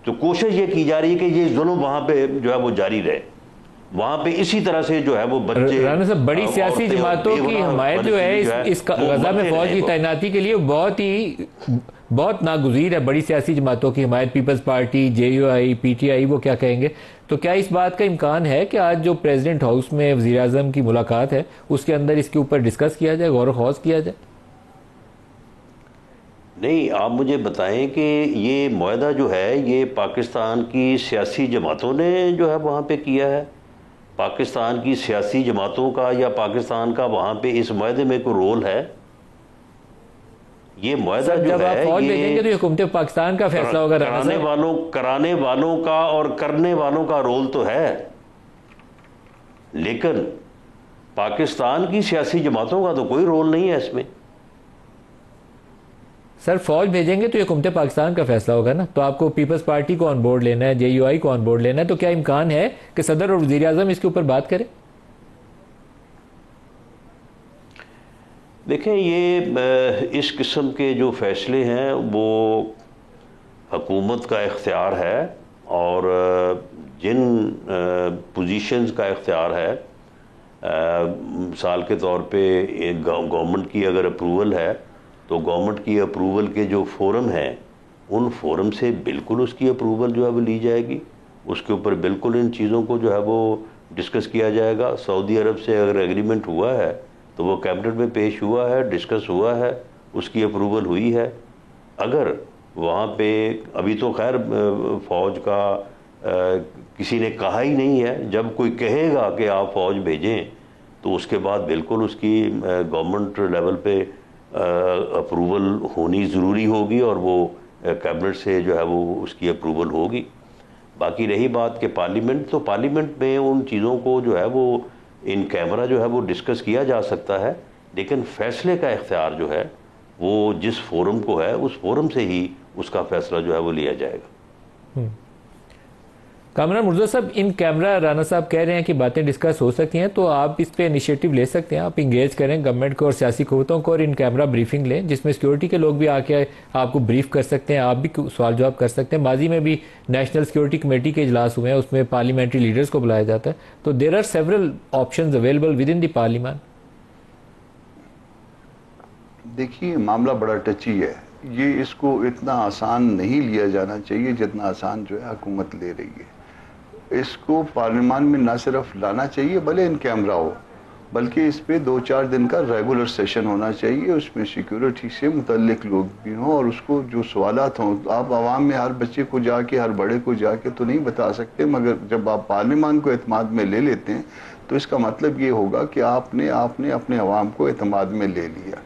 تو کوشش یہ کی جا رہی ہے کہ یہ ظلم وہاں پہ جو ہے وہ جاری رہے، وہاں پہ اسی طرح سے جو ہے وہ بچے۔ رانا صاحب بڑی سیاسی جماعتوں کی حمایت جو ہے اس غزہ میں فوج کی تعیناتی کے لیے بہت ناگزیر ہے۔ بڑی سیاسی جماعتوں کی حمایت، پیپلز پارٹی، JUI، PTI، وہ کیا کہیں گے؟ تو کیا اس بات کا امکان ہے کہ آج جو پریزیڈنٹ ہاؤس میں وزیر اعظم کی ملاقات ہے اس کے اندر اس کے اوپر ڈسکس کیا جائے، غور و خوض کیا جائے؟ نہیں، آپ مجھے بتائیں کہ یہ معاہدہ جو ہے یہ پاکستان کی سیاسی جماعتوں نے جو ہے وہاں پہ کیا ہے؟ پاکستان کی سیاسی جماعتوں کا یا پاکستان کا وہاں پہ اس معاہدے میں کوئی رول ہے؟ یہ معاہدہ سر جو جب آپ ہے فوج بھیجیں گے تو یہ حکومت پاکستان کا فیصلہ ہوگا. کرانے والوں کا اور کرنے والوں کا رول تو ہے، لیکن پاکستان کی سیاسی جماعتوں کا تو کوئی رول نہیں ہے اس میں. سر فوج بھیجیں گے تو یہ حکومت پاکستان کا فیصلہ ہوگا نا. تو آپ کو پیپلز پارٹی کو آن بورڈ لینا ہے، JUI کو آن بورڈ لینا ہے، تو کیا امکان ہے کہ صدر اور وزیر اعظم اس کے اوپر بات کریں؟ دیکھیں، یہ اس قسم کے جو فیصلے ہیں وہ حکومت کا اختیار ہے، اور جن پوزیشنز کا اختیار ہے، مثال کے طور پہ گورنمنٹ کی اگر اپروول ہے تو گورنمنٹ کی اپروول کے جو فورم ہیں ان فورم سے بالکل اس کی اپروول جو ہے وہ لی جائے گی، اس کے اوپر بالکل ان چیزوں کو جو ہے وہ ڈسکس کیا جائے گا. سعودی عرب سے اگر ایگریمنٹ ہوا ہے تو وہ کیبنٹ میں پیش ہوا ہے، ڈسکس ہوا ہے، اس کی اپروول ہوئی ہے. اگر وہاں پہ ابھی تو خیر فوج کا کسی نے کہا ہی نہیں ہے، جب کوئی کہے گا کہ آپ فوج بھیجیں تو اس کے بعد بالکل اس کی گورنمنٹ لیول پہ اپروول ہونی ضروری ہوگی، اور وہ کیبنٹ سے جو ہے وہ اس کی اپروول ہوگی. باقی رہی بات کہ پارلیمنٹ، تو پارلیمنٹ میں ان چیزوں کو جو ہے وہ ان کیمرہ جو ہے وہ ڈسکس کیا جا سکتا ہے، لیکن فیصلے کا اختیار جو ہے وہ جس فورم کو ہے اس فورم سے ہی اس کا فیصلہ جو ہے وہ لیا جائے گا. کامران مرزا صاحب، ان کیمرہ رانا صاحب کہہ رہے ہیں کہ باتیں ڈسکس ہو سکتی ہیں، تو آپ اس پہ انیشیٹو لے سکتے ہیں، آپ انگیج کریں گورنمنٹ کو اور سیاسی قوتوں کو، اور ان کیمرہ بریفنگ لیں جس میں سیکیورٹی کے لوگ بھی آ کے آپ کو بریف کر سکتے ہیں، آپ بھی سوال جواب کر سکتے ہیں. ماضی میں بھی نیشنل سیکیورٹی کمیٹی کے اجلاس ہوئے ہیں، اس میں پارلیمنٹری لیڈرز کو بلایا جاتا ہے. تو there are several options available with in the پارلیمان. دیکھیے، معاملہ بڑا ٹچی ہے، یہ اس کو اتنا آسان نہیں لیا جانا چاہیے جتنا آسان جو ہے حکومت لے رہی ہے. اس کو پارلیمان میں نہ صرف لانا چاہیے بھلے ان کیمرہ ہو، بلکہ اس پہ 2-4 دن کا ریگولر سیشن ہونا چاہیے، اس میں سیکیورٹی سے متعلق لوگ بھی ہوں، اور اس کو جو سوالات ہوں. آپ عوام میں ہر بچے کو جا کے، ہر بڑے کو جا کے تو نہیں بتا سکتے، مگر جب آپ پارلیمان کو اعتماد میں لے لیتے ہیں تو اس کا مطلب یہ ہوگا کہ آپ نے اپنے عوام کو اعتماد میں لے لیا.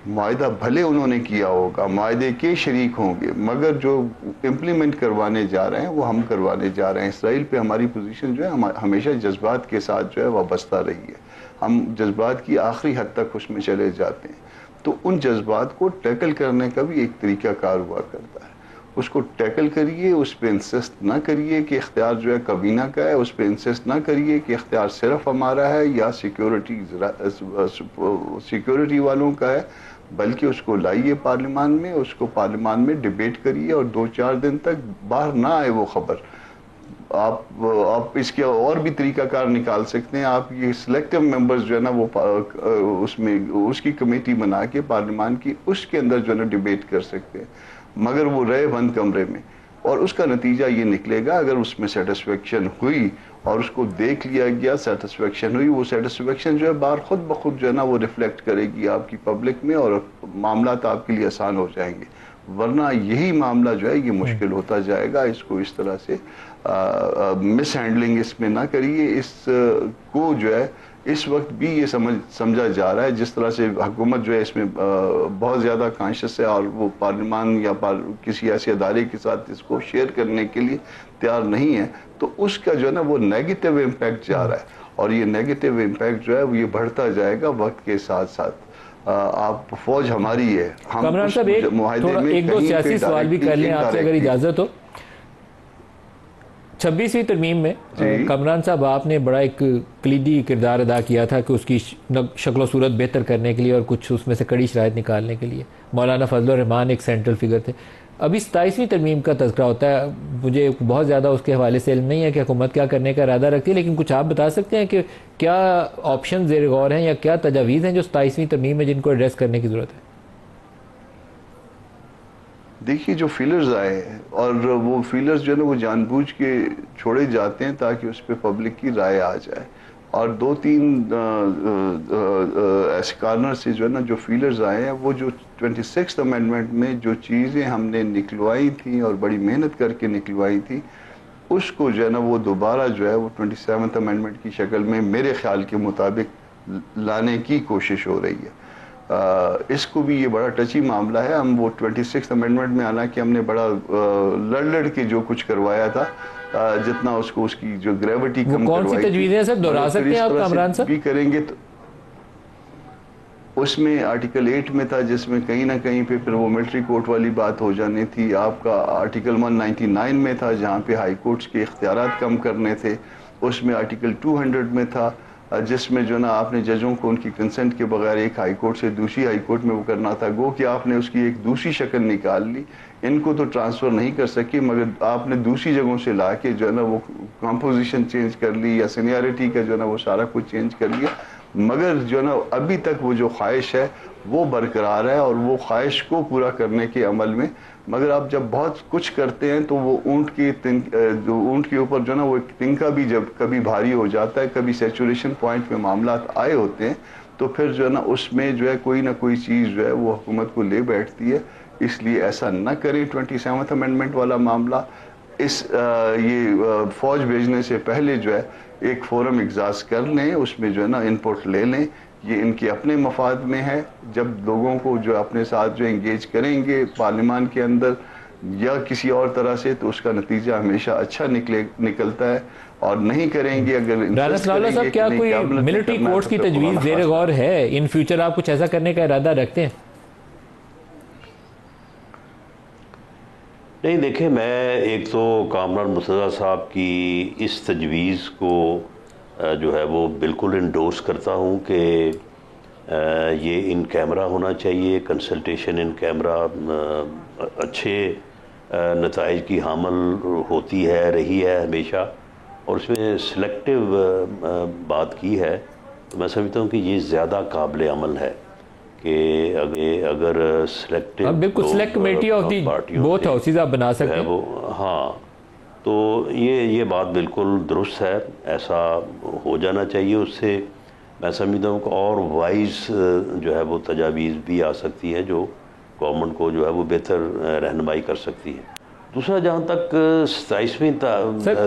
معاہدہ بھلے انہوں نے کیا ہوگا، معاہدے کے شریک ہوں گے، مگر جو امپلیمنٹ کروانے جا رہے ہیں وہ ہم کروانے جا رہے ہیں. اسرائیل پہ ہماری پوزیشن جو ہے ہمیشہ جذبات کے ساتھ جو ہے وابستہ رہی ہے، ہم جذبات کی آخری حد تک اس میں چلے جاتے ہیں. تو ان جذبات کو ٹیکل کرنے کا بھی ایک طریقہ کار ہوا کرتا ہے. اس کو ٹیکل کریے، اس پہ انسسٹ نہ کریے کہ اختیار جو ہے کابینہ کا ہے، اس پہ انسسٹ نہ کریے کہ اختیار صرف ہمارا ہے یا سیکیورٹی والوں کا ہے، بلکہ اس کو لائیے پارلیمان میں، اس کو پارلیمان میں ڈیبیٹ کریے، اور 2-4 دن تک باہر نہ آئے وہ خبر. آپ اس کے اور بھی طریقہ کار نکال سکتے ہیں. آپ یہ سلیکٹیو ممبرز جو ہے نا وہ اس میں اس کی کمیٹی بنا کے پارلیمان کی اس کے اندر جو ہے نا ڈیبیٹ کر سکتے ہیں، مگر وہ رہے بند کمرے میں. اور اس کا نتیجہ یہ نکلے گا، اگر اس میں سیٹسفیکشن ہوئی اور اس کو دیکھ لیا گیا، سیٹسفیکشن ہوئی، وہ سیٹسفیکشن جو ہے باہر خود بخود جو ہے نا وہ ریفلیکٹ کرے گی آپ کی پبلک میں، اور معاملات آپ کے لیے آسان ہو جائیں گے. ورنہ یہی معاملہ جو ہے یہ مشکل ہوتا جائے گا. اس کو اس طرح سے مس ہینڈلنگ اس میں نہ کریے. اس کو جو ہے اس وقت بھی یہ سمجھا جا رہا ہے، جس طرح سے حکومت جو ہے اس میں بہت زیادہ کانشیس ہے، اور وہ پارلیمان یا کسی ایسے ادارے کے ساتھ اس کو شیئر کرنے کے لیے تیار نہیں ہے، تو اس کا جو ہے نا وہ نیگیٹو امپیکٹ جا رہا ہے. اور یہ نیگیٹو امپیکٹ جو ہے وہ یہ بڑھتا جائے گا وقت کے ساتھ ساتھ. آپ فوج ہماری ہے، ہم کامران صاحب ایک دو سیاسی سوال بھی کر لیں آپ سے اگر اجازت ہو. 26ویں ترمیم میں کامران صاحب آپ نے بڑا ایک کلیدی کردار ادا کیا تھا کہ اس کی شکل و صورت بہتر کرنے کے لیے اور کچھ اس میں سے کڑی شرائط نکالنے کے لیے. مولانا فضل الرحمان ایک سینٹرل فگر تھے. ابھی 27ویں ترمیم کا تذکرہ ہوتا ہے، مجھے بہت زیادہ اس کے حوالے سے علم نہیں ہے کہ حکومت کیا کرنے کا ارادہ رکھتی ہے، لیکن کچھ آپ بتا سکتے ہیں کہ کیا آپشن زیر غور ہیں یا کیا تجاویز ہیں جو 27ویں ترمیم میں جن کو ایڈریس کرنے کی ضرورت ہے؟ دیکھیے، جو فیلرز آئے ہیں، اور وہ فیلرز جو ہے نا وہ جان بوجھ کے چھوڑے جاتے ہیں تاکہ اس پہ پبلک کی رائے آ جائے. اور 2-3 ایسے کارنر سے جو ہے نا جو فیلرز آئے ہیں، وہ جو 26th امینڈمنٹ میں جو چیزیں ہم نے نکلوائی تھیں اور بڑی محنت کر کے نکلوائی تھی، اس کو جو ہے نا وہ دوبارہ جو ہے وہ 27th امینڈمنٹ کی شکل میں میرے خیال کے مطابق لانے کی کوشش ہو رہی ہے. اس کو بھی یہ بڑا ٹچی معاملہ ہے. ہم وہ 26 امینڈمنٹ میں آنا کہ ہم نے بڑا لڑ کے جو کچھ کروایا تھا, جتنا اس کو اس کی جو گریوٹی کم کروائی, کون سی تجویزیں سر دہرا سکتے ہیں آپ کامران صاحب؟ بھی کریں گے تو اس میں آرٹیکل 8 میں تھا, جس میں کہیں نہ کہیں پہ پھر وہ ملٹری کورٹ والی بات ہو جانی تھی. آپ کا آرٹیکل 199 میں تھا, جہاں پہ ہائی کورٹس کے اختیارات کم کرنے تھے. اس میں آرٹیکل 200 میں تھا, جس میں جو نا آپ نے ججوں کو ان کی کنسنٹ کے بغیر ایک ہائی کورٹ سے دوسری ہائی کورٹ میں وہ کرنا تھا. گو کہ آپ نے اس کی ایک دوسری شکل نکال لی. ان کو تو ٹرانسفر نہیں کر سکی, مگر آپ نے دوسری جگہوں سے لا کے جو ہے نا وہ کمپوزیشن چینج کر لی, یا سینیارٹی کا جو ہے نا وہ سارا کچھ چینج کر لیا. مگر جو ہے نا ابھی تک وہ جو خواہش ہے وہ برقرار ہے, اور وہ خواہش کو پورا کرنے کے عمل میں. مگر آپ جب بہت کچھ کرتے ہیں تو وہ اونٹ کے اوپر جو ہے نا وہ ایک تنکا بھی جب کبھی بھاری ہو جاتا ہے, کبھی سیچوریشن پوائنٹ میں معاملات آئے ہوتے ہیں, تو پھر جو ہے نا اس میں جو ہے کوئی نہ کوئی چیز جو ہے وہ حکومت کو لے بیٹھتی ہے. اس لیے ایسا نہ کریں. 27 امینڈمنٹ والا معاملہ, یہ فوج بھیجنے سے پہلے جو ہے ایک فورم اجلاس کر لیں, اس میں جو ہے نا ان پٹ لے لیں. یہ ان کے اپنے مفاد میں ہے. جب لوگوں کو جو اپنے ساتھ جو انگیج کریں گے پارلیمان کے اندر یا کسی اور طرح سے, تو اس کا نتیجہ ہمیشہ اچھا نکلتا ہے. اور نہیں کریں گے اگر رانا ثناء صاحب, کیا کوئی ملٹری کورٹس کی تجویز زیر غور ہے؟ ان فیوچر آپ کچھ ایسا کرنے کا ارادہ رکھتے ہیں؟ نہیں, دیکھیں, میں ایک تو کامران مرتضیٰ صاحب کی اس تجویز کو جو ہے وہ بالکل انڈورس کرتا ہوں کہ یہ ان کیمرہ ہونا چاہیے. کنسلٹیشن ان کیمرہ اچھے نتائج کی حامل ہوتی ہے, رہی ہے ہمیشہ, اور اس میں سلیکٹیو بات کی ہے. تو میں سمجھتا ہوں کہ یہ زیادہ قابل عمل ہے کہ اگر سلیکٹیو بالکل select committee of the both houses آپ بنا سکتے ہیں. ہاں, تو یہ بات بالکل درست ہے, ایسا ہو جانا چاہیے. اس سے میں سمجھتا ہوں کہ اور وائز جو ہے وہ تجاویز بھی آ سکتی ہیں جو گورنمنٹ کو جو ہے وہ بہتر رہنمائی کر سکتی ہے. دوسرا, جہاں تک 27ویں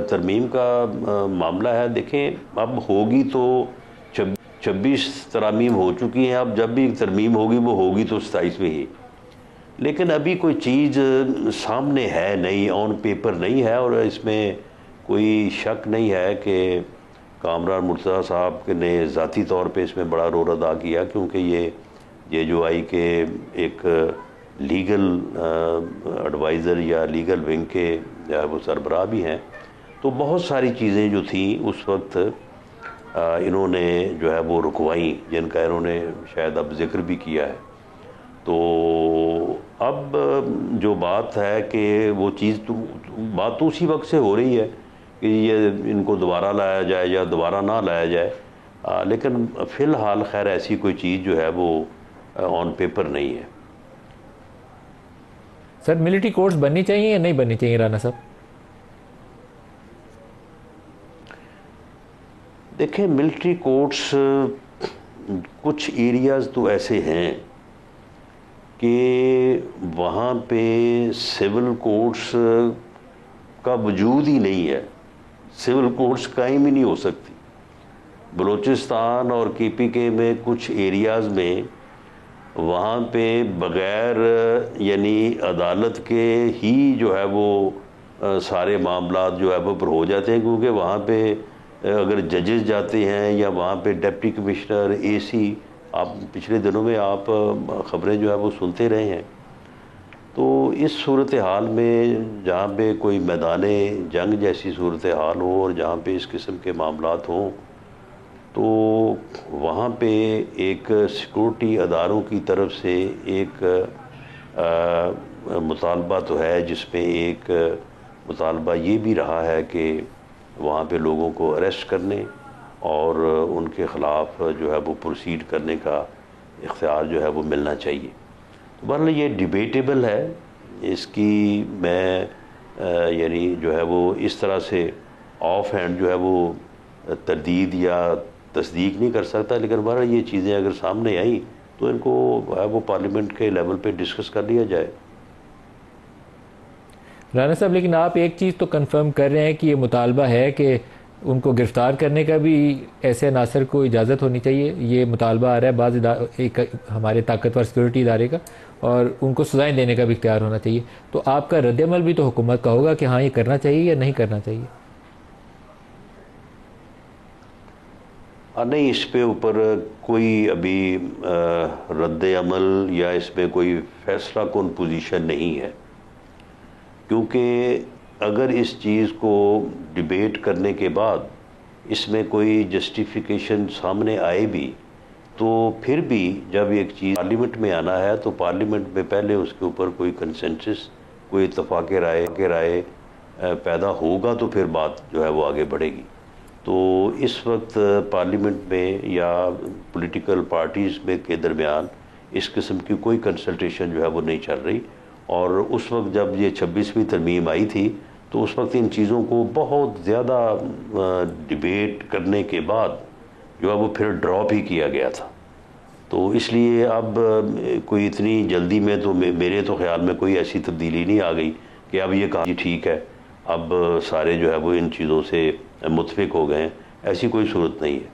ترمیم کا معاملہ ہے, دیکھیں, اب ہوگی تو 26 ترامیم ہو چکی ہیں. اب جب بھی ترمیم ہوگی وہ ہوگی تو 27ویں ہی. لیکن ابھی کوئی چیز سامنے ہے نہیں, آن پیپر نہیں ہے, اور اس میں کوئی شک نہیں ہے کہ کامران مرتضیٰ صاحب نے ذاتی طور پہ اس میں بڑا رول ادا کیا, کیونکہ یہ JJOI کے ایک لیگل ایڈوائزر یا لیگل ونگ کے وہ سربراہ بھی ہیں. تو بہت ساری چیزیں جو تھیں اس وقت انہوں نے جو ہے وہ رکوائیں, جن کا انہوں نے شاید اب ذکر بھی کیا ہے. تو اب جو بات ہے کہ وہ چیز بات تو اسی وقت سے ہو رہی ہے کہ یہ ان کو دوبارہ لایا جائے یا دوبارہ نہ لایا جائے, لیکن فی الحال خیر ایسی کوئی چیز جو ہے وہ آن پیپر نہیں ہے. سر, ملٹری کورٹس بننی چاہیے یا نہیں بننی چاہیے رانا صاحب؟ دیکھیں, ملٹری کورٹس کچھ ایریاز تو ایسے ہیں کہ وہاں پہ سول کورٹس کا وجود ہی نہیں ہے. سول کورٹس قائم ہی نہیں ہو سکتی. بلوچستان اور KPK میں کچھ ایریاز میں وہاں پہ بغیر یعنی عدالت کے ہی جو ہے وہ سارے معاملات جو ہے وہ پر ہو جاتے ہیں, کیونکہ وہاں پہ اگر ججز جاتے ہیں یا وہاں پہ ڈپٹی کمشنر AC, آپ پچھلے دنوں میں آپ خبریں جو ہے وہ سنتے رہے ہیں. تو اس صورتحال میں جہاں پہ کوئی میدان جنگ جیسی صورتحال ہو اور جہاں پہ اس قسم کے معاملات ہوں, تو وہاں پہ ایک سیکورٹی اداروں کی طرف سے ایک مطالبہ تو ہے, جس میں ایک مطالبہ یہ بھی رہا ہے کہ وہاں پہ لوگوں کو اریسٹ کرنے اور ان کے خلاف جو ہے وہ پروسیڈ کرنے کا اختیار جو ہے وہ ملنا چاہیے. بہرحال یہ ڈیبیٹیبل ہے, اس کی میں یعنی جو ہے وہ اس طرح سے آف ہینڈ جو ہے وہ تردید یا تصدیق نہیں کر سکتا, لیکن بہرحال یہ چیزیں اگر سامنے آئیں تو ان کو وہ پارلیمنٹ کے لیول پہ ڈسکس کر لیا جائے. رانا صاحب, لیکن آپ ایک چیز تو کنفرم کر رہے ہیں کہ یہ مطالبہ ہے کہ ان کو گرفتار کرنے کا بھی ایسے عناصر کو اجازت ہونی چاہیے. یہ مطالبہ آ رہا ہے بعض ایک ہمارے طاقتور سیکورٹی ادارے کا, اور ان کو سزائیں دینے کا بھی اختیار ہونا چاہیے. تو آپ کا رد عمل بھی تو حکومت کا ہوگا کہ ہاں یہ کرنا چاہیے یا نہیں کرنا چاہیے. نہیں, اس پہ اوپر کوئی ابھی رد عمل یا اس پہ کوئی فیصلہ کن پوزیشن نہیں ہے, کیونکہ اگر اس چیز کو ڈیبیٹ کرنے کے بعد اس میں کوئی جسٹیفیکیشن سامنے آئے بھی, تو پھر بھی جب ایک چیز پارلیمنٹ میں آنا ہے تو پارلیمنٹ میں پہلے اس کے اوپر کوئی کنسنسس, کوئی اتفاق رائے پیدا ہوگا تو پھر بات جو ہے وہ آگے بڑھے گی. تو اس وقت پارلیمنٹ میں یا پولیٹیکل پارٹیز میں کے درمیان اس قسم کی کوئی کنسلٹیشن جو ہے وہ نہیں چل رہی. اور اس وقت جب یہ 26ویں ترمیم آئی تھی تو اس وقت ان چیزوں کو بہت زیادہ ڈیبیٹ کرنے کے بعد جو ہے وہ پھر ڈراپ ہی کیا گیا تھا. تو اس لیے اب کوئی اتنی جلدی میں تو میرے تو خیال میں کوئی ایسی تبدیلی نہیں آ گئی کہ اب یہ کہا جی ٹھیک ہے اب سارے جو ہے وہ ان چیزوں سے متفق ہو گئے ہیں. ایسی کوئی صورت نہیں ہے.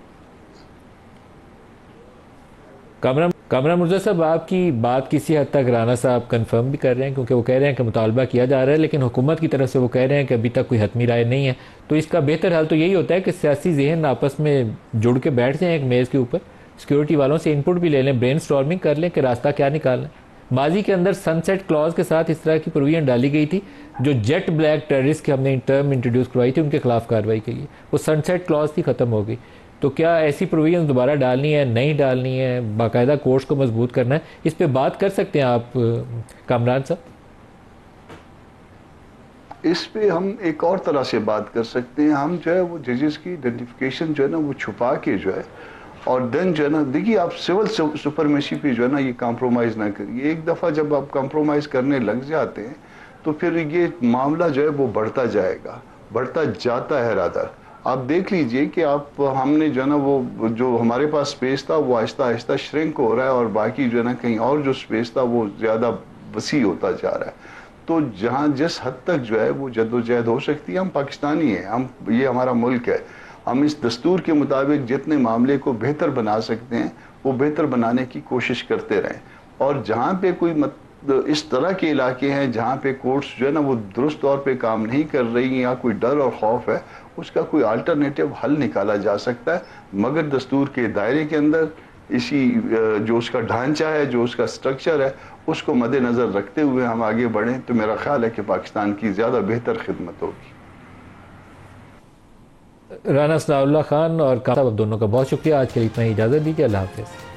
کامران مرزا صاحب, آپ کی بات کسی حد تک رانا صاحب کنفرم بھی کر رہے ہیں, کیونکہ وہ کہہ رہے ہیں کہ مطالبہ کیا جا رہا ہے, لیکن حکومت کی طرف سے وہ کہہ رہے ہیں کہ ابھی تک کوئی حتمی رائے نہیں ہے. تو اس کا بہتر حل تو یہی ہوتا ہے کہ سیاسی ذہن آپس میں جڑ کے بیٹھ جائیں ایک میز کے اوپر, سیکورٹی والوں سے انپٹ بھی لے لیں, برین سٹارمنگ کر لیں کہ راستہ کیا نکالنا ہے. ماضی کے اندر سن سیٹ کلاز کے ساتھ اس طرح کی پروویژن ڈالی گئی تھی, جو جیٹ بلیک ٹیررسٹ کے ہم نے ٹرم انٹروڈیوس کروائی تھی ان کے خلاف کارروائی کے لیے, وہ سن سیٹ کلاز تھی, ختم ہو گئی. تو کیا ایسی پروویژن دوبارہ ڈالنی ہے, نہیں ڈالنی ہے, باقاعدہ کورٹس کو مضبوط کرنا ہے, اس پہ بات کر سکتے ہیں آپ کامران صاحب؟ اس پہ ہم ایک اور طرح سے بات کر سکتے ہیں. ہم جو ہے وہ ججز کی آئیڈینٹیفیکیشن جو ہے نا وہ چھپا کے جو ہے, اور دین جو ہے نا دیکھیے آپ سول سپرمیسی پہ جو ہے نا یہ کمپرومائز نہ کریے. ایک دفعہ جب آپ کمپرومائز کرنے لگ جاتے ہیں تو پھر یہ معاملہ جو ہے وہ بڑھتا جائے گا, بڑھتا جاتا ہے. رادر آپ دیکھ لیجئے کہ ہم نے جو ہے نا وہ جو ہمارے پاس سپیس تھا وہ آہستہ آہستہ شرنک ہو رہا ہے, اور باقی جو ہے نا کہیں اور جو سپیس تھا وہ زیادہ وسیع ہوتا جا رہا ہے. تو جہاں جس حد تک جو ہے وہ جدوجہد ہو سکتی ہے, ہم پاکستانی ہیں, یہ ہمارا ملک ہے, ہم اس دستور کے مطابق جتنے معاملے کو بہتر بنا سکتے ہیں وہ بہتر بنانے کی کوشش کرتے رہیں. اور جہاں پہ کوئی اس طرح کے علاقے ہیں جہاں پہ کورٹس جو ہے نا وہ درست طور پہ کام نہیں کر رہی ہیں یا کوئی ڈر اور خوف ہے, اس کا کوئی آلٹرنیٹیو حل نکالا جا سکتا ہے, مگر دستور کے دائرے کے اندر اسی جو اس کا ڈھانچہ ہے, جو اس کا سٹرکچر ہے, اس کو مد نظر رکھتے ہوئے ہم آگے بڑھیں تو میرا خیال ہے کہ پاکستان کی زیادہ بہتر خدمت ہوگی. رانا ثناء اللہ خان اور کام صاحب دونوں کا بہت شکریہ. آج کے لیے اتنا ہی اجازت دیجیے. اللہ حافظ.